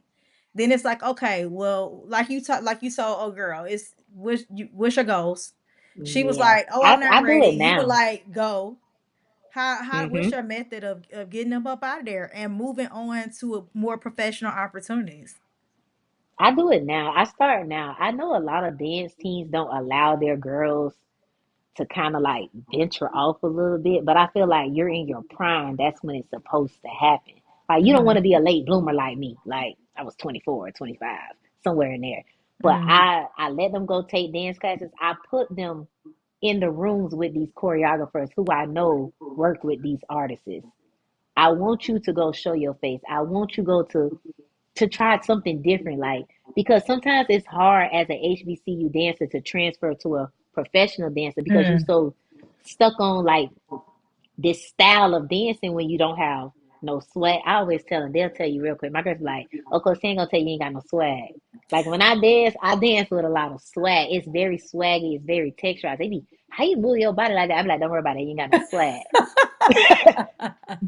then it's like, okay, well, like you saw, oh girl, it's what's your goals? She was yeah, like, oh, I'm not I do ready. it You were now. like, go. How what's Hmm. your method of getting them up out of there and moving on to a more professional opportunities? I do it now. I start now. I know a lot of dance teams don't allow their girls to kind of like venture off a little bit, but I feel like you're in your prime. That's when it's supposed to happen. Like you don't want to Mm, be a late bloomer like me. Like I was 24 or 25, somewhere in there. But mm, I let them go take dance classes. I put them in the rooms with these choreographers who I know work with these artists. I want you to go show your face. I want you go to try something different. Like because sometimes it's hard as an HBCU dancer to transfer to a professional dancer because you mm. so stuck on like this style of dancing when you don't have no swag. I always tell them, they'll tell you real quick. My girl's like, "Oh, coach, she ain't gonna tell you ain't got no swag." Like when I dance with a lot of swag. It's very swaggy. It's very texturized. They be, how you move your body like that? I'm like, don't worry about it. You ain't got no swag.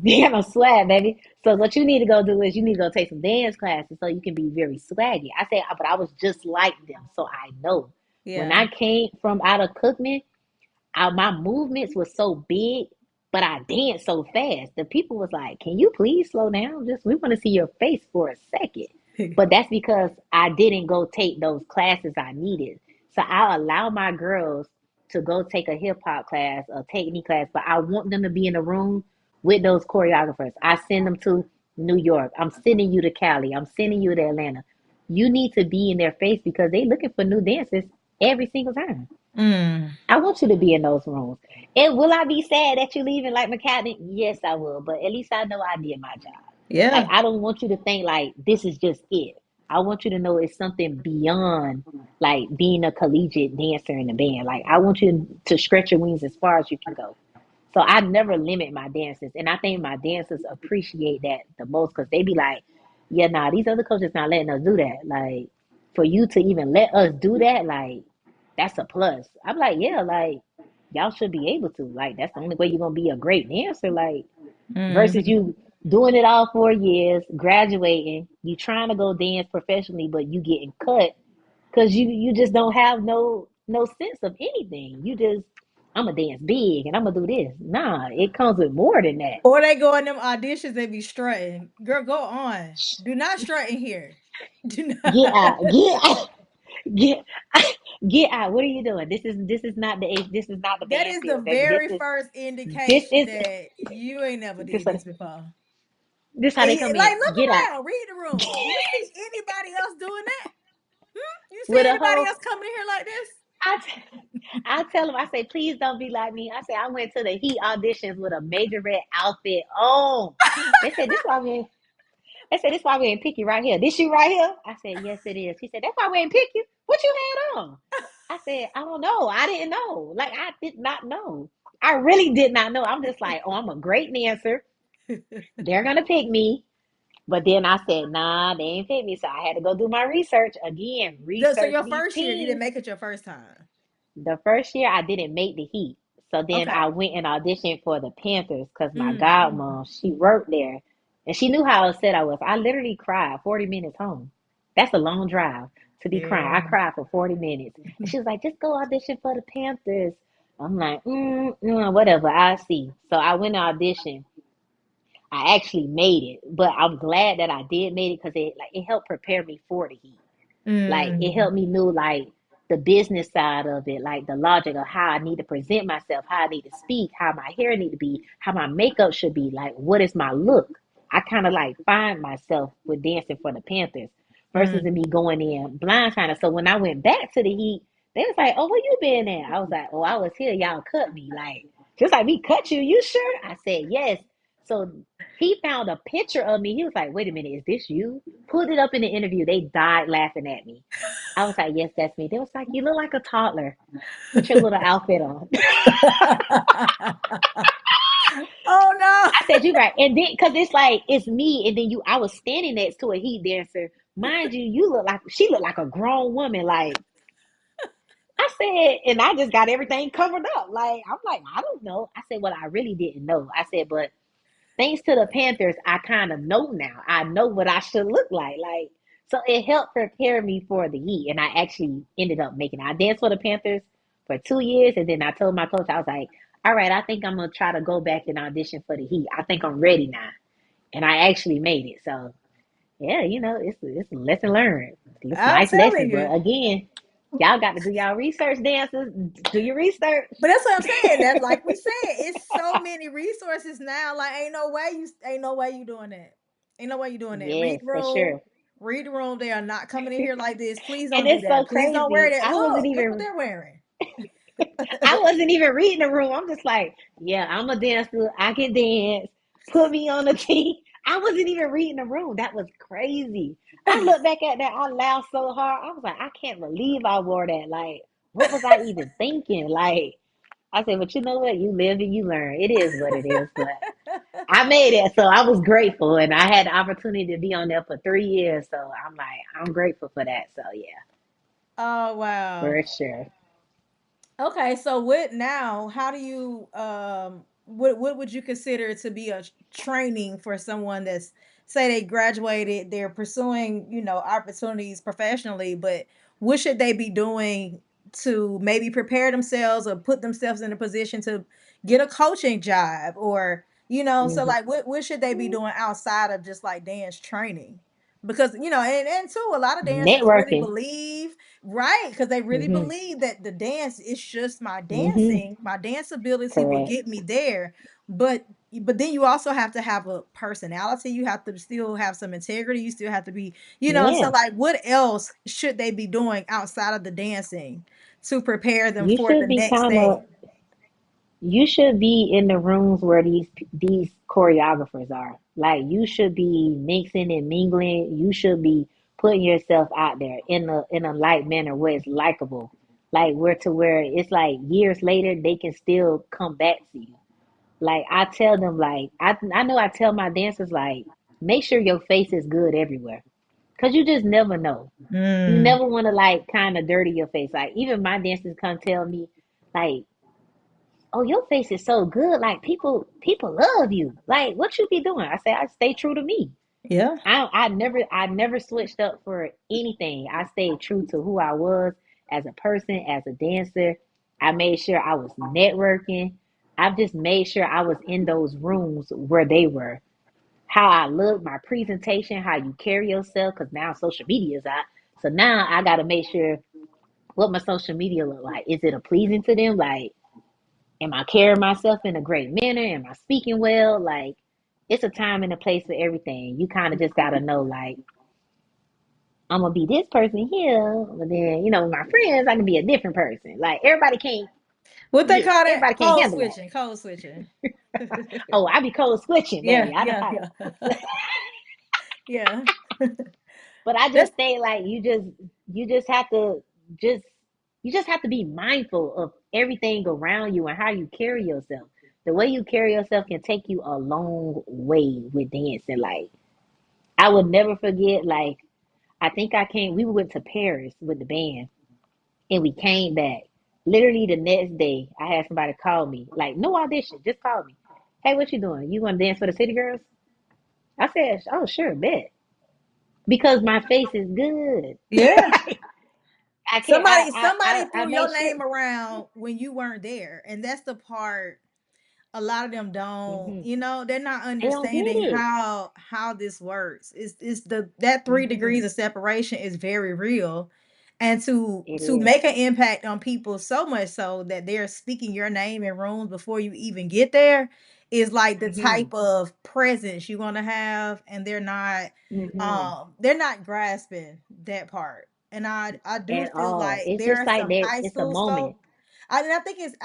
You got no swag, baby. So what you need to go do is you need to go take some dance classes so you can be very swaggy. I say, but I was just like them, so I know. When Yeah. I came from out of Cookman, my movements was so big, but I danced so fast. The people was like, "Can you please slow down? Just we want to see your face for a second." But that's because I didn't go take those classes I needed. So I allow my girls to go take a hip hop class, a technique class, but I want them to be in the room with those choreographers. I send them to New York. I'm sending you to Cali. I'm sending you to Atlanta. You need to be in their face because they looking for new dancers every single time. Mm. I want you to be in those rooms. And will I be sad that you're leaving like McCartney? Yes, I will. But at least I know I did my job. Like Yeah. I don't want you to think like this is just it. I want you to know it's something beyond like being a collegiate dancer in the band. Like I want you to stretch your wings as far as you can go. So I never limit my dances, and I think my dancers appreciate that the most because they be like, "Yeah, nah, these other coaches not letting us do that. Like, for you to even let us do that, like, that's a plus." I'm like, "Yeah, like, y'all should be able to. Like, that's the only way you're gonna be a great dancer. Like, versus Mm. you doing it all 4 years, graduating, you trying to go dance professionally, but you getting cut because you just don't have no sense of anything. You just I'm gonna dance big and I'm gonna do this. Nah, it comes with more than that. Or they go in them auditions, they be strutting. Girl, go on. Do not strut in here. Do Get not. out, get out, get get out. What are you doing? This is not the That band is the field, baby. very first This indication is that you ain't never this did what this before. this how And they come in. like, look Get out. around, read the room. Do you see anybody else doing that? You see With a anybody whole else coming in here like this? I I tell them, I say, please don't be like me. I say, I went to the Heat auditions with a major red outfit on. They said, this why we They said, this why we ain't pick you right here. This you right here? I said, yes, it is. He said, that's why we ain't pick you. What you had on? I said, I don't know. I didn't know. Like, I did not know. I really did not know. I'm just like, oh, I'm a great dancer. They're going to pick me. But then I said, nah, they ain't pick me. So I had to go do my research again, So research your these first year, you didn't teams. make it your first time. The first year I didn't make the Heat. So then Okay. I went and auditioned for the Panthers because my Mm. godmom, she worked there. And she knew how upset I was. I literally cried 40 minutes home. That's a long drive to be crying. I Yeah. cried for 40 minutes. And she was like, just go audition for the Panthers. I'm like, whatever, I'll see. So I went to audition. I actually made it, but I'm glad that I did made it because it helped prepare me for the Heat. Like it Mm. helped me know like the business side of it, like the logic of how I need to present myself, how I need to speak, how my hair need to be, how my makeup should be, like what is my look. I kind of like find myself with dancing for the Panthers versus Mm. me going in blind kind of. So when I went back to the Heat, they was like, "Oh, where you been at?" I was like, "Oh, I was here. Y'all cut me." Like just like we cut you. You sure? I said yes. So he found a picture of me. He was like, "Wait a minute, is this you?" Put it up in the interview. They died laughing at me. I was like, yes, that's me. They was like, you look like a toddler with your little outfit on. Oh no. I said, you right. And then, cause it's like, it's me. And then I was standing next to a Heat dancer. Mind you, she looked like a grown woman. Like, I said, and I just got everything covered up. Like, I'm like, I don't know. I said, well, I really didn't know. I said, but thanks to the Panthers, I kind of know now. I know what I should look like. Like, so it helped prepare me for the Heat. And I actually ended up making it. I danced for the Panthers for 2 years. And then I told my coach, I was like, all right, I think I'm going to try to go back and audition for the Heat. I think I'm ready now. And I actually made it. So, yeah, it's a lesson learned. It's I'm nice telling lesson. you. But again, y'all got to do y'all research, dancers. Do your research. But that's what I'm saying. That like we said, it's so many resources now. Like ain't no way you doing that. Ain't no way you doing that. Read Yes, the for room. sure. Read the room. They are not coming in here like this. Please And don't do it's so that. Please don't wear crazy. that. Look what they're wearing. I wasn't even reading the room. I'm just like, yeah, I'm a dancer. I can dance. Put me on the team. I wasn't even reading the room. That was crazy. I look back at that. I laughed so hard. I was like, I can't believe I wore that. Like, what was I even thinking? Like, I said, but you know what? You live and you learn. It is what it is. But I made it. So I was grateful. And I had the opportunity to be on there for 3 years. So I'm like, I'm grateful for that. So yeah, Oh wow. for sure. Okay, so what now? How do you what would you consider to be a training for someone that's say they graduated, they're pursuing, opportunities professionally, but what should they be doing to maybe prepare themselves or put themselves in a position to get a coaching job or so Hmm. like what should they be doing outside of just like dance training? Because and too a lot of dancers really Networking. believe. Right, because they really Hmm. believe that the dance is just my Hmm. dancing. My dance ability will Correct. get me there. But then you also have to have a personality. You have to still have some integrity. You still have to be, so Yeah. like what else should they be doing outside of the dancing to prepare them You for should the be next kind stage? of you should be in the rooms where these choreographers are. Like you should be mixing and mingling. You should be putting yourself out there in a light manner where it's likable. Like where it's like years later they can still come back to you. Like I tell them like I know I tell my dancers like make sure your face is good everywhere. Cause you just never know. You Mm, never want to like kind of dirty your face. Like even my dancers come tell me like, "Oh, your face is so good. Like people love you. Like what you be doing?" I say I stay true to me. yeah. I never switched up for anything. I stayed true to who I was as a person, as a dancer. I made sure I was networking. I just made sure I was in those rooms where they were. How I look, my presentation, how you carry yourself, because now social media is out. So now I got to make sure what my social media look like. Is it a pleasing to them? Like, am I carrying myself in a great manner? Am I speaking well? Like, it's a time and a place for everything. You kind of just got to know, like, I'm gonna be this person here, but then my friends, I can be a different person. Like, What they yeah, call that? everybody can't Code handle that. switching. Code switching. Oh, I be code switching, Yeah, baby. I know yeah, how to. yeah. Yeah. But I That's just say like you just have to just you just have to be mindful of everything around you and how you carry yourself. The way you carry yourself can take you a long way with dancing. Like I would never forget. Like I think I came. We went to Paris with the band and we came back. Literally the next day, I had somebody call me. Like no audition, just call me. Hey, what you doing? You want to dance for the City Girls? I said, oh sure, bet. Because my face is good. yeah. I can't. Somebody I threw make your sure. name around when you weren't there. And that's the part a lot of them don't, Hmm. they're not They don't get understanding it. how this works. It's the that 3 degrees Hmm. of separation is very real. And It to is. make an impact on people so much so that they're speaking your name in rooms before you even get there is like the Hmm. type of presence you want to have, and Hmm. they're not grasping that part. And I do At feel all. like It's there just are like some that. high It's a schools moment. though. I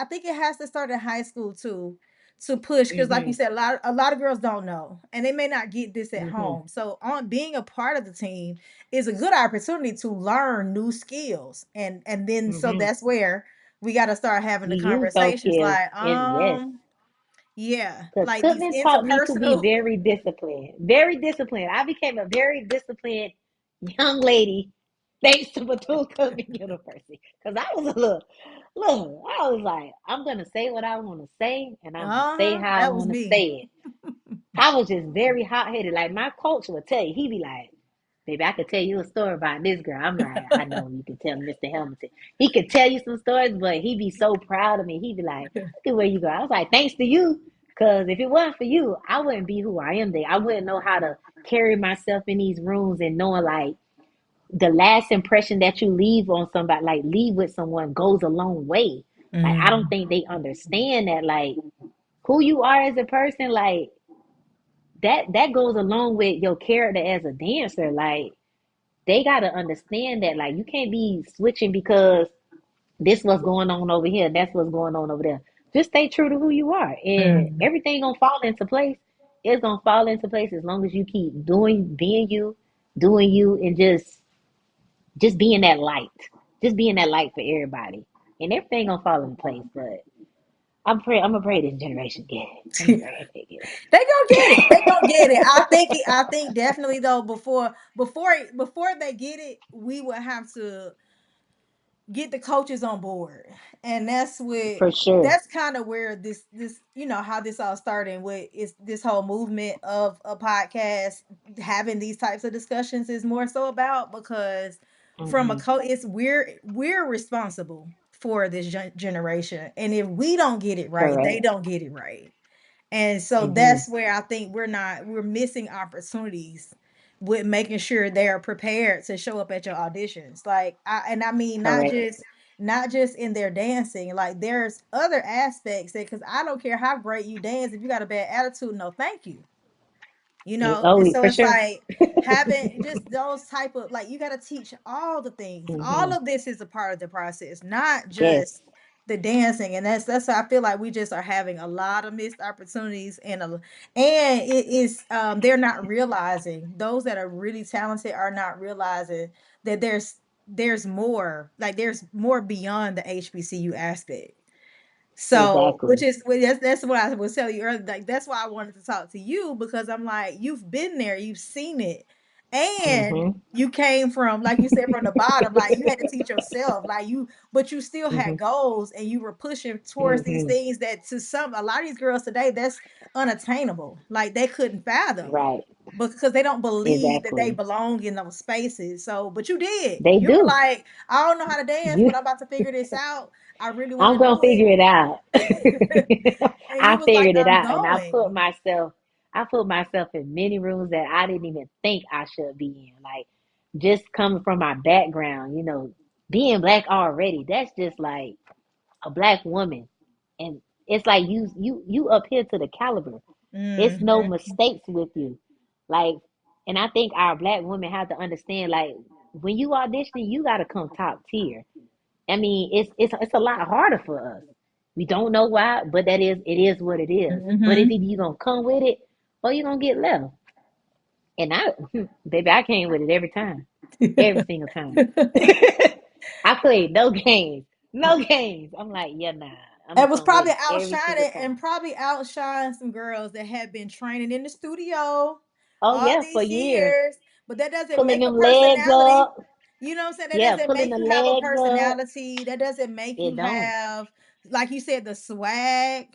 think it has to start in high school too, to push, because like you Hmm. said, a lot of girls don't know and they may not get this at Hmm. home. So on being a part of the team is a good opportunity to learn new skills, and then so Hmm. that's where we got to start having the You use those conversations skills, like and yes, yeah, because like these Cookman taught me to be interpersonal. very disciplined. Very disciplined. I became a very disciplined young lady thanks to Bethune-Cookman University. Because I was a little, look, I was like, I'm going to say what I want to say, and I'm going to say Uh-huh. how I That was want to me. say it. I was just very hot-headed. Like, my coach would tell you, he'd be like, baby, I could tell you a story about this girl. I'm like, I know you can tell Mr. Hamilton. He could tell you some stories, but he'd be so proud of me. He'd be like, look at where you go. I was like, thanks to you. Because if it wasn't for you, I wouldn't be who I am there. I wouldn't know how to carry myself in these rooms and knowing like the last impression that you leave on somebody, like leave with someone goes a long way. Like I don't Mm. think they understand that like who you are as a person, like that goes along with your character as a dancer. Like they gotta understand that like you can't be switching because this what's going on over here, that's what's going on over there. Just stay true to who you are, and Mm. everything gonna fall into place. It's gonna fall into place as long as you keep doing you, and just being that light, just being that light for everybody, and everything gonna fall into place. But I'm gonna pray this generation get it. I'm gonna pray they get They gonna get it. They gonna get it. I think definitely though before they get it, we would have to get the coaches on board, and it for sure. that's kind of where this how this all started with is this whole movement of a podcast having these types of discussions is more so about because from a Hmm. it's we're responsible for this generation, and if we don't get it right, they Correct. don't get it right. And so Hmm. that's where I think we're missing opportunities with making sure they're prepared to show up at your auditions. Like I mean Correct. not just in their dancing. Like there's other aspects that cuz I don't care how great you dance if you got a bad attitude, no thank you. And Oh, so for it's sure. like having just those type of like you got to teach all the things. All Hmm. of this is a part of the process, not Yes. just the dancing. And that's why I feel like we just are having a lot of missed opportunities and it is they're not realizing, those that are really talented are not realizing that there's more, like there's more beyond the HBCU aspect. So, which Exactly. is that's what I was telling you earlier. Like that's why I wanted to talk to you because I'm like, you've been there, you've seen it, and Hmm. you came from, like you said, from the bottom. Like you had to teach yourself. But you still had Hmm. goals, and you were pushing towards these Hmm. things that to a lot of these girls today, that's unattainable. Like they couldn't fathom Right. because they don't believe that they Exactly. belong in those spaces. So, but you did. They You were do. like, I don't know how to dance, You but I'm about to figure this out. I really want I'm to gonna do figure it out. it. And you I was like, figured it I'm out, and going. I put myself in many rooms that I didn't even think I should be in. Like just coming from my background, being black already. That's just like a black woman, and it's like you up here to the caliber. It's no Hmm. mistakes with you, like. And I think our black women have to understand, like when you auditioning, you gotta come top tier. I mean, it's a lot harder for us. We don't know why, but it is what it is. But Hmm. it's either you gonna come with it or you gonna get left. And baby, I came with it every single time. I played no games, no games. I'm like, yeah, nah, I'm gonna It was come with probably it every single outshining time. and probably outshine some girls that had been training in the studio Oh all yeah, for these years, years, but that doesn't pulling make a them legs personality. up. You know what I'm saying? That Yeah, doesn't pulling make the you have a legs up. personality. That doesn't make It you don't. have, like you said, the swag.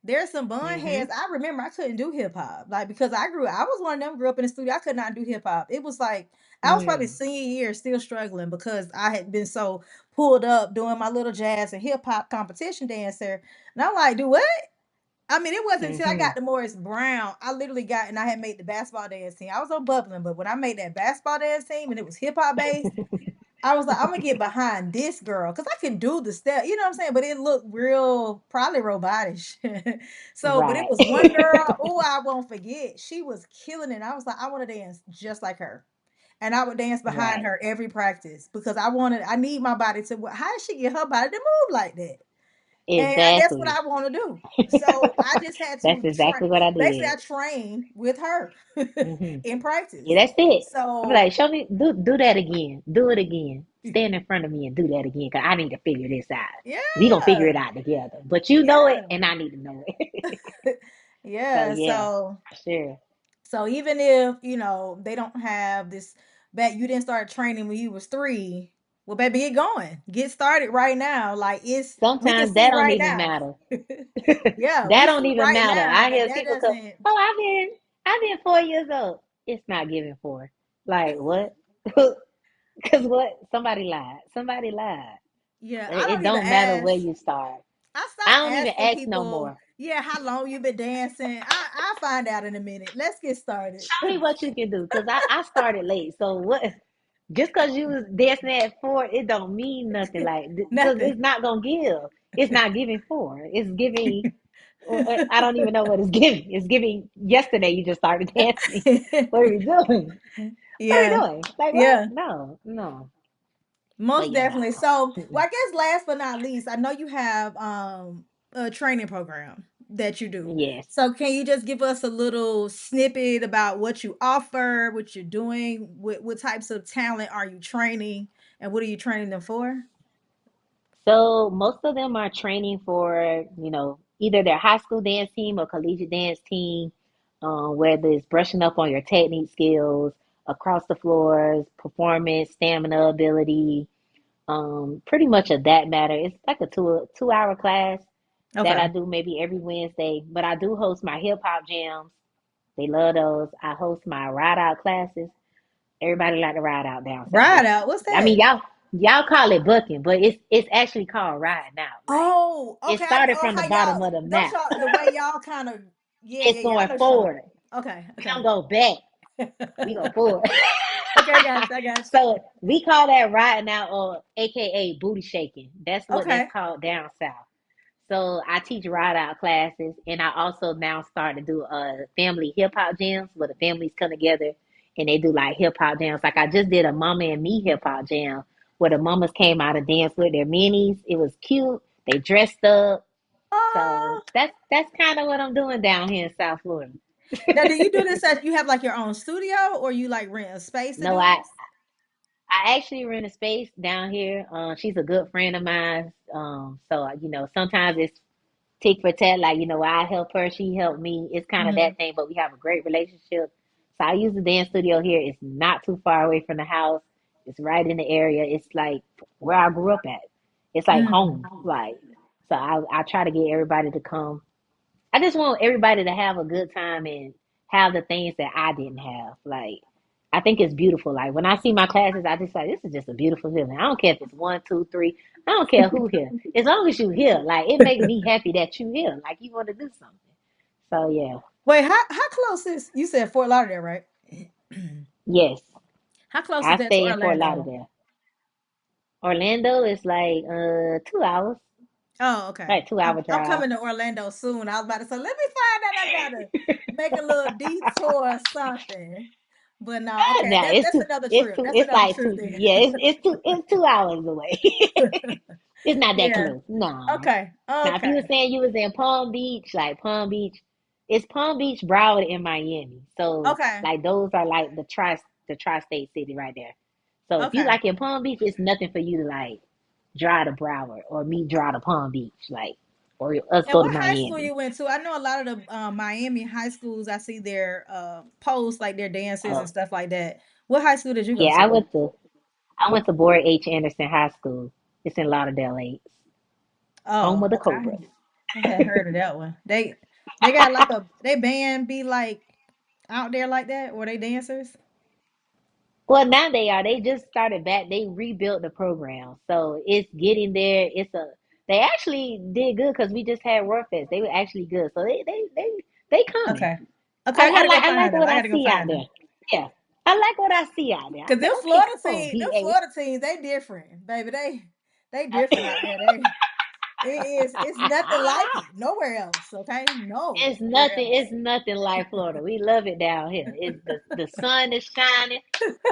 There's some bun heads. Mhm. I remember I couldn't do hip hop. Like because I was one of them, grew up in the studio. I could not do hip hop. It was like I was probably Mm. senior year still struggling because I had been so pulled up doing my little jazz and hip hop competition dancer. And I'm like, do what? I mean, it wasn't until I got Mhm. to Morris Brown, I literally got, and I had made the basketball dance team. I was on bubbling, but when I made that basketball dance team and it was hip hop based, I was like, I'm gonna get behind this girl because I can do the step, you know what I'm saying? But it looked real, probably robotish. So, but it Right. was one girl, oh, I won't forget. She was killing it. I was like, I want to dance just like her. And I would dance behind Right. her every practice because I need my body to, how did she get her body to move like that? And that's what Exactly. I want to do. So I just had That's to train. exactly what I Basically, did. I trained with her Hmm. in Yeah, practice. that's it. I'm So like, show me, do that again. Do it again. Stand in front of me and do that again, cause I need to figure this out. We gonna figure yeah, it out together. But you know it, yeah, and I need to know it. So yeah. yeah, So sure. so even if they don't have this, Bet you didn't start training when you was 3. Well, baby, get going. Get started right now. Like we can Sometimes see that don't right even now. matter. Yeah, That we don't see even right matter. now I that hear that people come, doesn't. oh, I've been 4 years old. It's not giving 4. Like what? Because what? Somebody lied. Somebody lied. Yeah, I It don't even don't matter where ask. you start. I I stopped don't even asking ask no people, more. yeah, how long you been dancing? I'll find out in a minute. Let's get started. Show me what you can do. Because I started late. So what? Just because you was dancing at 4, it don't mean nothing. Like, because Nothing. it's not going to give. It's not giving 4. It's giving, I don't even know what it's giving. It's giving, yesterday you just started dancing. What are we doing? What are we Yeah. doing? Like, what? Yeah. No, no. But Most yeah, definitely. no. So, well, I guess last but not least, I know you have a training program that you do. Yes. So, can you just give us a little snippet about what you offer, what you're doing, what types of talent are you training, and what are you training them for? So most of them are training for, either their high school dance team or collegiate dance team, whether it's brushing up on your technique skills, across the floors, performance, stamina, ability, pretty much of that matter. It's like a 2 hour class that Okay. I do maybe every Wednesday, but I do host my hip hop jams. They love those. I host my ride out classes. Everybody like to ride out down south. Ride out. What's I mean, that? y'all call it bucking, but it's actually called riding out. Like Oh, it okay. started Oh, from the how bottom y'all of the don't map. y'all the way y'all kind of It's yeah. I going know what you're talking forward. about. Okay, We okay. don't go back. We go forward. Okay, I got you. I got you. So we call that riding out, or AKA booty shaking. That's what that's Okay. called down south. So I teach ride out classes, and I also now start to do family hip hop jams where the families come together and they do like hip hop jams. Like I just did a mama and me hip hop jam where the mamas came out and danced with their minis. It was cute. They dressed up. So Oh, that's kind of what I'm doing down here in South Florida. now do you do this at you have like your own studio or you like rent a space to No, do I this? I actually rent a space down here. She's a good friend of mine. So sometimes it's tick for tat. Like I help her, she helped me. It's kind of Hmm. that thing, but we have a great relationship. So I use the dance studio here. It's not too far away from the house. It's right in the area. It's like where I grew up at. It's like Mm. home. Like so, I try to get everybody to come. I just want everybody to have a good time and have the things that I didn't have. Like, I think it's beautiful. Like when I see my classes, I just like this is just a beautiful feeling. I don't care if it's one, two, three. I don't care who here. As long as you here, like it makes me happy that you here. Like you want to do something. So yeah, Wait, how close is you said Fort Lauderdale, right? yes, How close is I that to stay in Fort Orlando? Lauderdale. Orlando is like 2 hours, Oh, okay. like 2 hour I'm drive. coming to Orlando soon. I was about to say, let me find out. I gotta make a little detour or something. But no, okay, Now it's that's two. another It's trip. two. That's It's another like trip two. then. Yeah, it's 2 hours away. It's not that Yeah. close. No. Okay. Now, if you were Okay. saying you was in Palm Beach, like Palm Beach, it's Palm Beach, Broward, and Miami. So, Okay. like, those are like the tri-state city right there. So, if you Okay. like in Palm Beach, it's nothing for you to like drive to Broward or me drive to Palm Beach, like, or us And go to what high school Miami. you went to? I know a lot of the Miami high schools. I see their posts, like their dances and Oh, stuff like that. What high school did you go yeah, to? I went to Boyd H. Anderson High School. It's in Lauderdale Heights, home Oh, of the okay. Cobras. I had heard of that one. They got like a they band be like out there like that, or they dancers? Well, now they are. They just started back. They rebuilt the program, so it's getting there. They actually did good because we just had Warfest. They were actually good, so they coming. Okay. Okay, I gotta go I like find them. what I I gotta go see out find them. there. Yeah, I like what I see out there. I Cause say, okay, come on, Them BA. Florida teams, they different, baby. They different out there. It's nothing like it. Nowhere else. Okay, nowhere It's else. nothing like Florida. We love it down here. It's the sun is shining.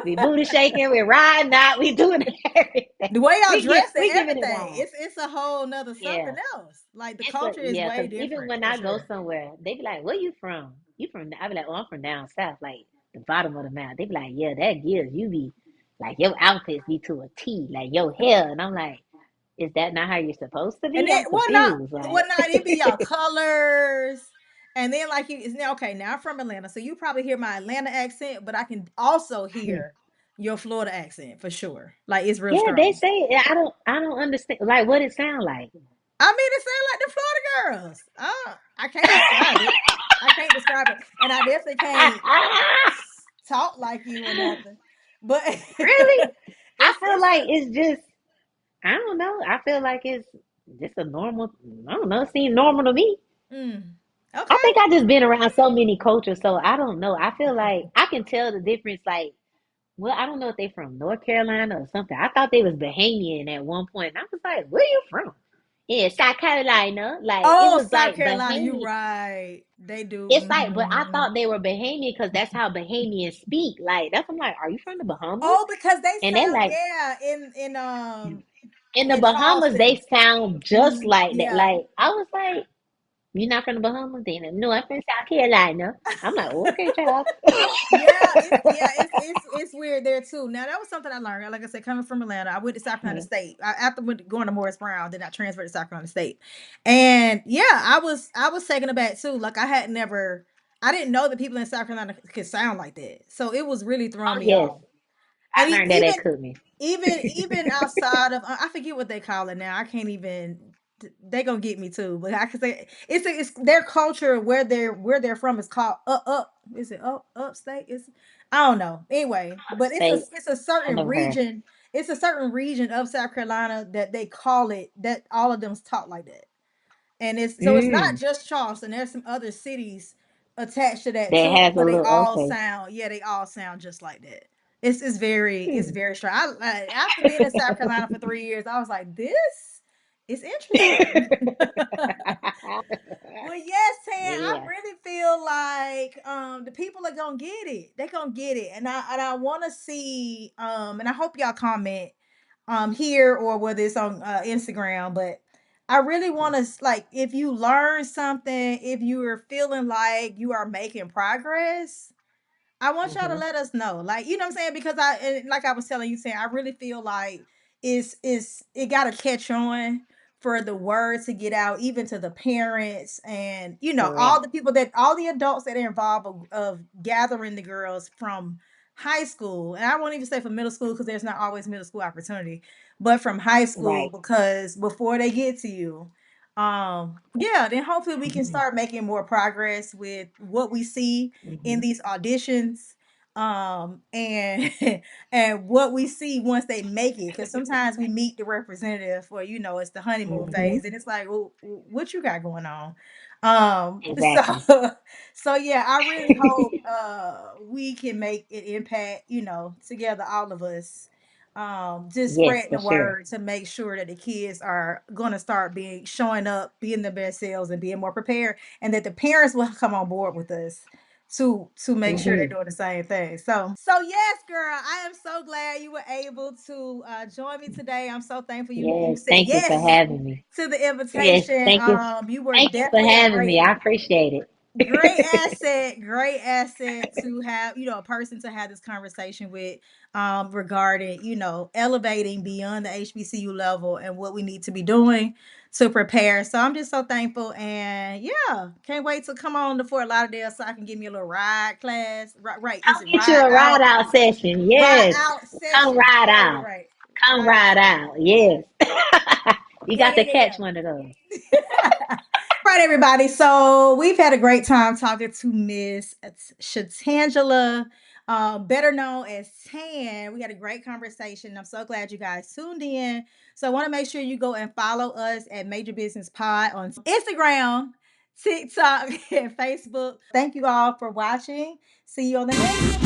We booty shaking. We're riding out. We doing everything. The way y'all dress and We giving it everything, all. it's a whole nother something Yeah. else. Like the culture is way Cause even different when for I go sure. somewhere, they be like, "Where you from? You from?" I be like, "Oh, I'm from down south, like the bottom of the mountain." They be like, "Yeah, that gives you be like your outfits be to a T, like your hair," and I'm like, "Is that not how you're supposed to And be?" then I'm confused. Like, what not, it be y'all colors. And then like you it's now okay, now I'm from Atlanta. So you probably hear my Atlanta accent, but I can also hear Your Florida accent for sure. Like it's real Yeah, they strong. say I don't understand like what it sound like. I mean, it sounds like the Florida girls. I can't describe it. I can't describe it, and I definitely can't talk like you or nothing. But Really? I feel it's like a it's just I don't know. I feel like it's just a normal. I don't know. It seems normal to me. I okay. think I just been around so many cultures, so I don't know. I feel like I can tell the difference. Like, well, I don't know if they from North Carolina or something. I thought they was Bahamian at one point, and I was like, "Where you from?" Yeah, South Carolina. Like it Oh, was South like Carolina, you Bahamian. right? They do. It's like, but I Mhm. thought they were Bahamian because that's how Bahamians speak. Like that's I'm like, are you from the Bahamas? Oh, because they And they're sound like, yeah in the in Bahamas, they Charleston. sound just like that. Yeah. Like I was like, you're not from the Bahamas, then? No, I'm from South Carolina. I'm like, okay, child. Yeah, it's weird there too. Now that was something I learned. Like I said, coming from Atlanta, I went to South Carolina State. After going to Morris Brown, then I transferred to South Carolina State. And yeah, I was taken aback too. Like I didn't know that people in South Carolina could sound like that. So it was really throwing Oh me yes, off. And I learned that even at Cookman. even outside of I forget what they call it now. I can't even they gonna get me too, but I can say it's their culture where they're from is called up. Is it upstate? Is I don't know. Anyway, but Upstate. it's a I certain never heard. region. It's a certain region of South Carolina that they call it that all of them's taught like that. And it's not Mm, just Charleston. There's some other cities attached to that that too, has a but little okay. they all sound just like that. It's Hmm. very strong. After being in South Carolina for 3 years, I was like, this is interesting. Well, yes, Tan. I Yeah. really feel like the people are gonna get it. They're gonna get it, and I want to see and I hope y'all comment here or whether it's on Instagram, but I really want to like if you learn something, if you are feeling like you are making progress, I want y'all to Hmm. let us know. Like, you know what I'm saying? Because like I was telling you, saying I really feel like it gotta catch on for the word to get out, even to the parents and all Correct. the people that all the adults that are involved of gathering the girls from high school. And I won't even say from middle school because there's not always middle school opportunity, but from high school Right. because before they get to you. Yeah, then hopefully we can Hmm. start making more progress with what we see in Hmm. these auditions and and what we see once they make it because sometimes we meet the representative or it's the honeymoon Hmm. phase and it's like well, what you got going on Exactly. so yeah, I really hope we can make an impact together, all of us, just Yes, spreading for the sure. word to make sure that the kids are going to start showing up, being their best selves and being more prepared, and that the parents will come on board with us to make sure they're Hmm. doing the same thing. So yes, girl, I am so glad you were able to join me today. I'm so thankful you Yes. said Thank you for yes having me. to the Yes. invitation. Thank you. You were Thank you for definitely a having me. I appreciate great it. great asset to have, a person to have this conversation with regarding, elevating beyond the HBCU level and what we need to be doing to prepare. So I'm just so thankful and yeah, can't wait to come on to Fort Lauderdale so I can give me a little ride class. Right. Is it I'll get you a ride out session. ride Yes. out Come session? ride out. Right. Come Ride out ride session. out. Yes. You got to catch Yeah. one of those. All right, everybody. So we've had a great time talking to Miss Shatangela, better known as Tan. We had a great conversation. I'm so glad you guys tuned in. So I want to make sure you go and follow us at Major Business Pod on Instagram, TikTok, and Facebook. Thank you all for watching. See you on the next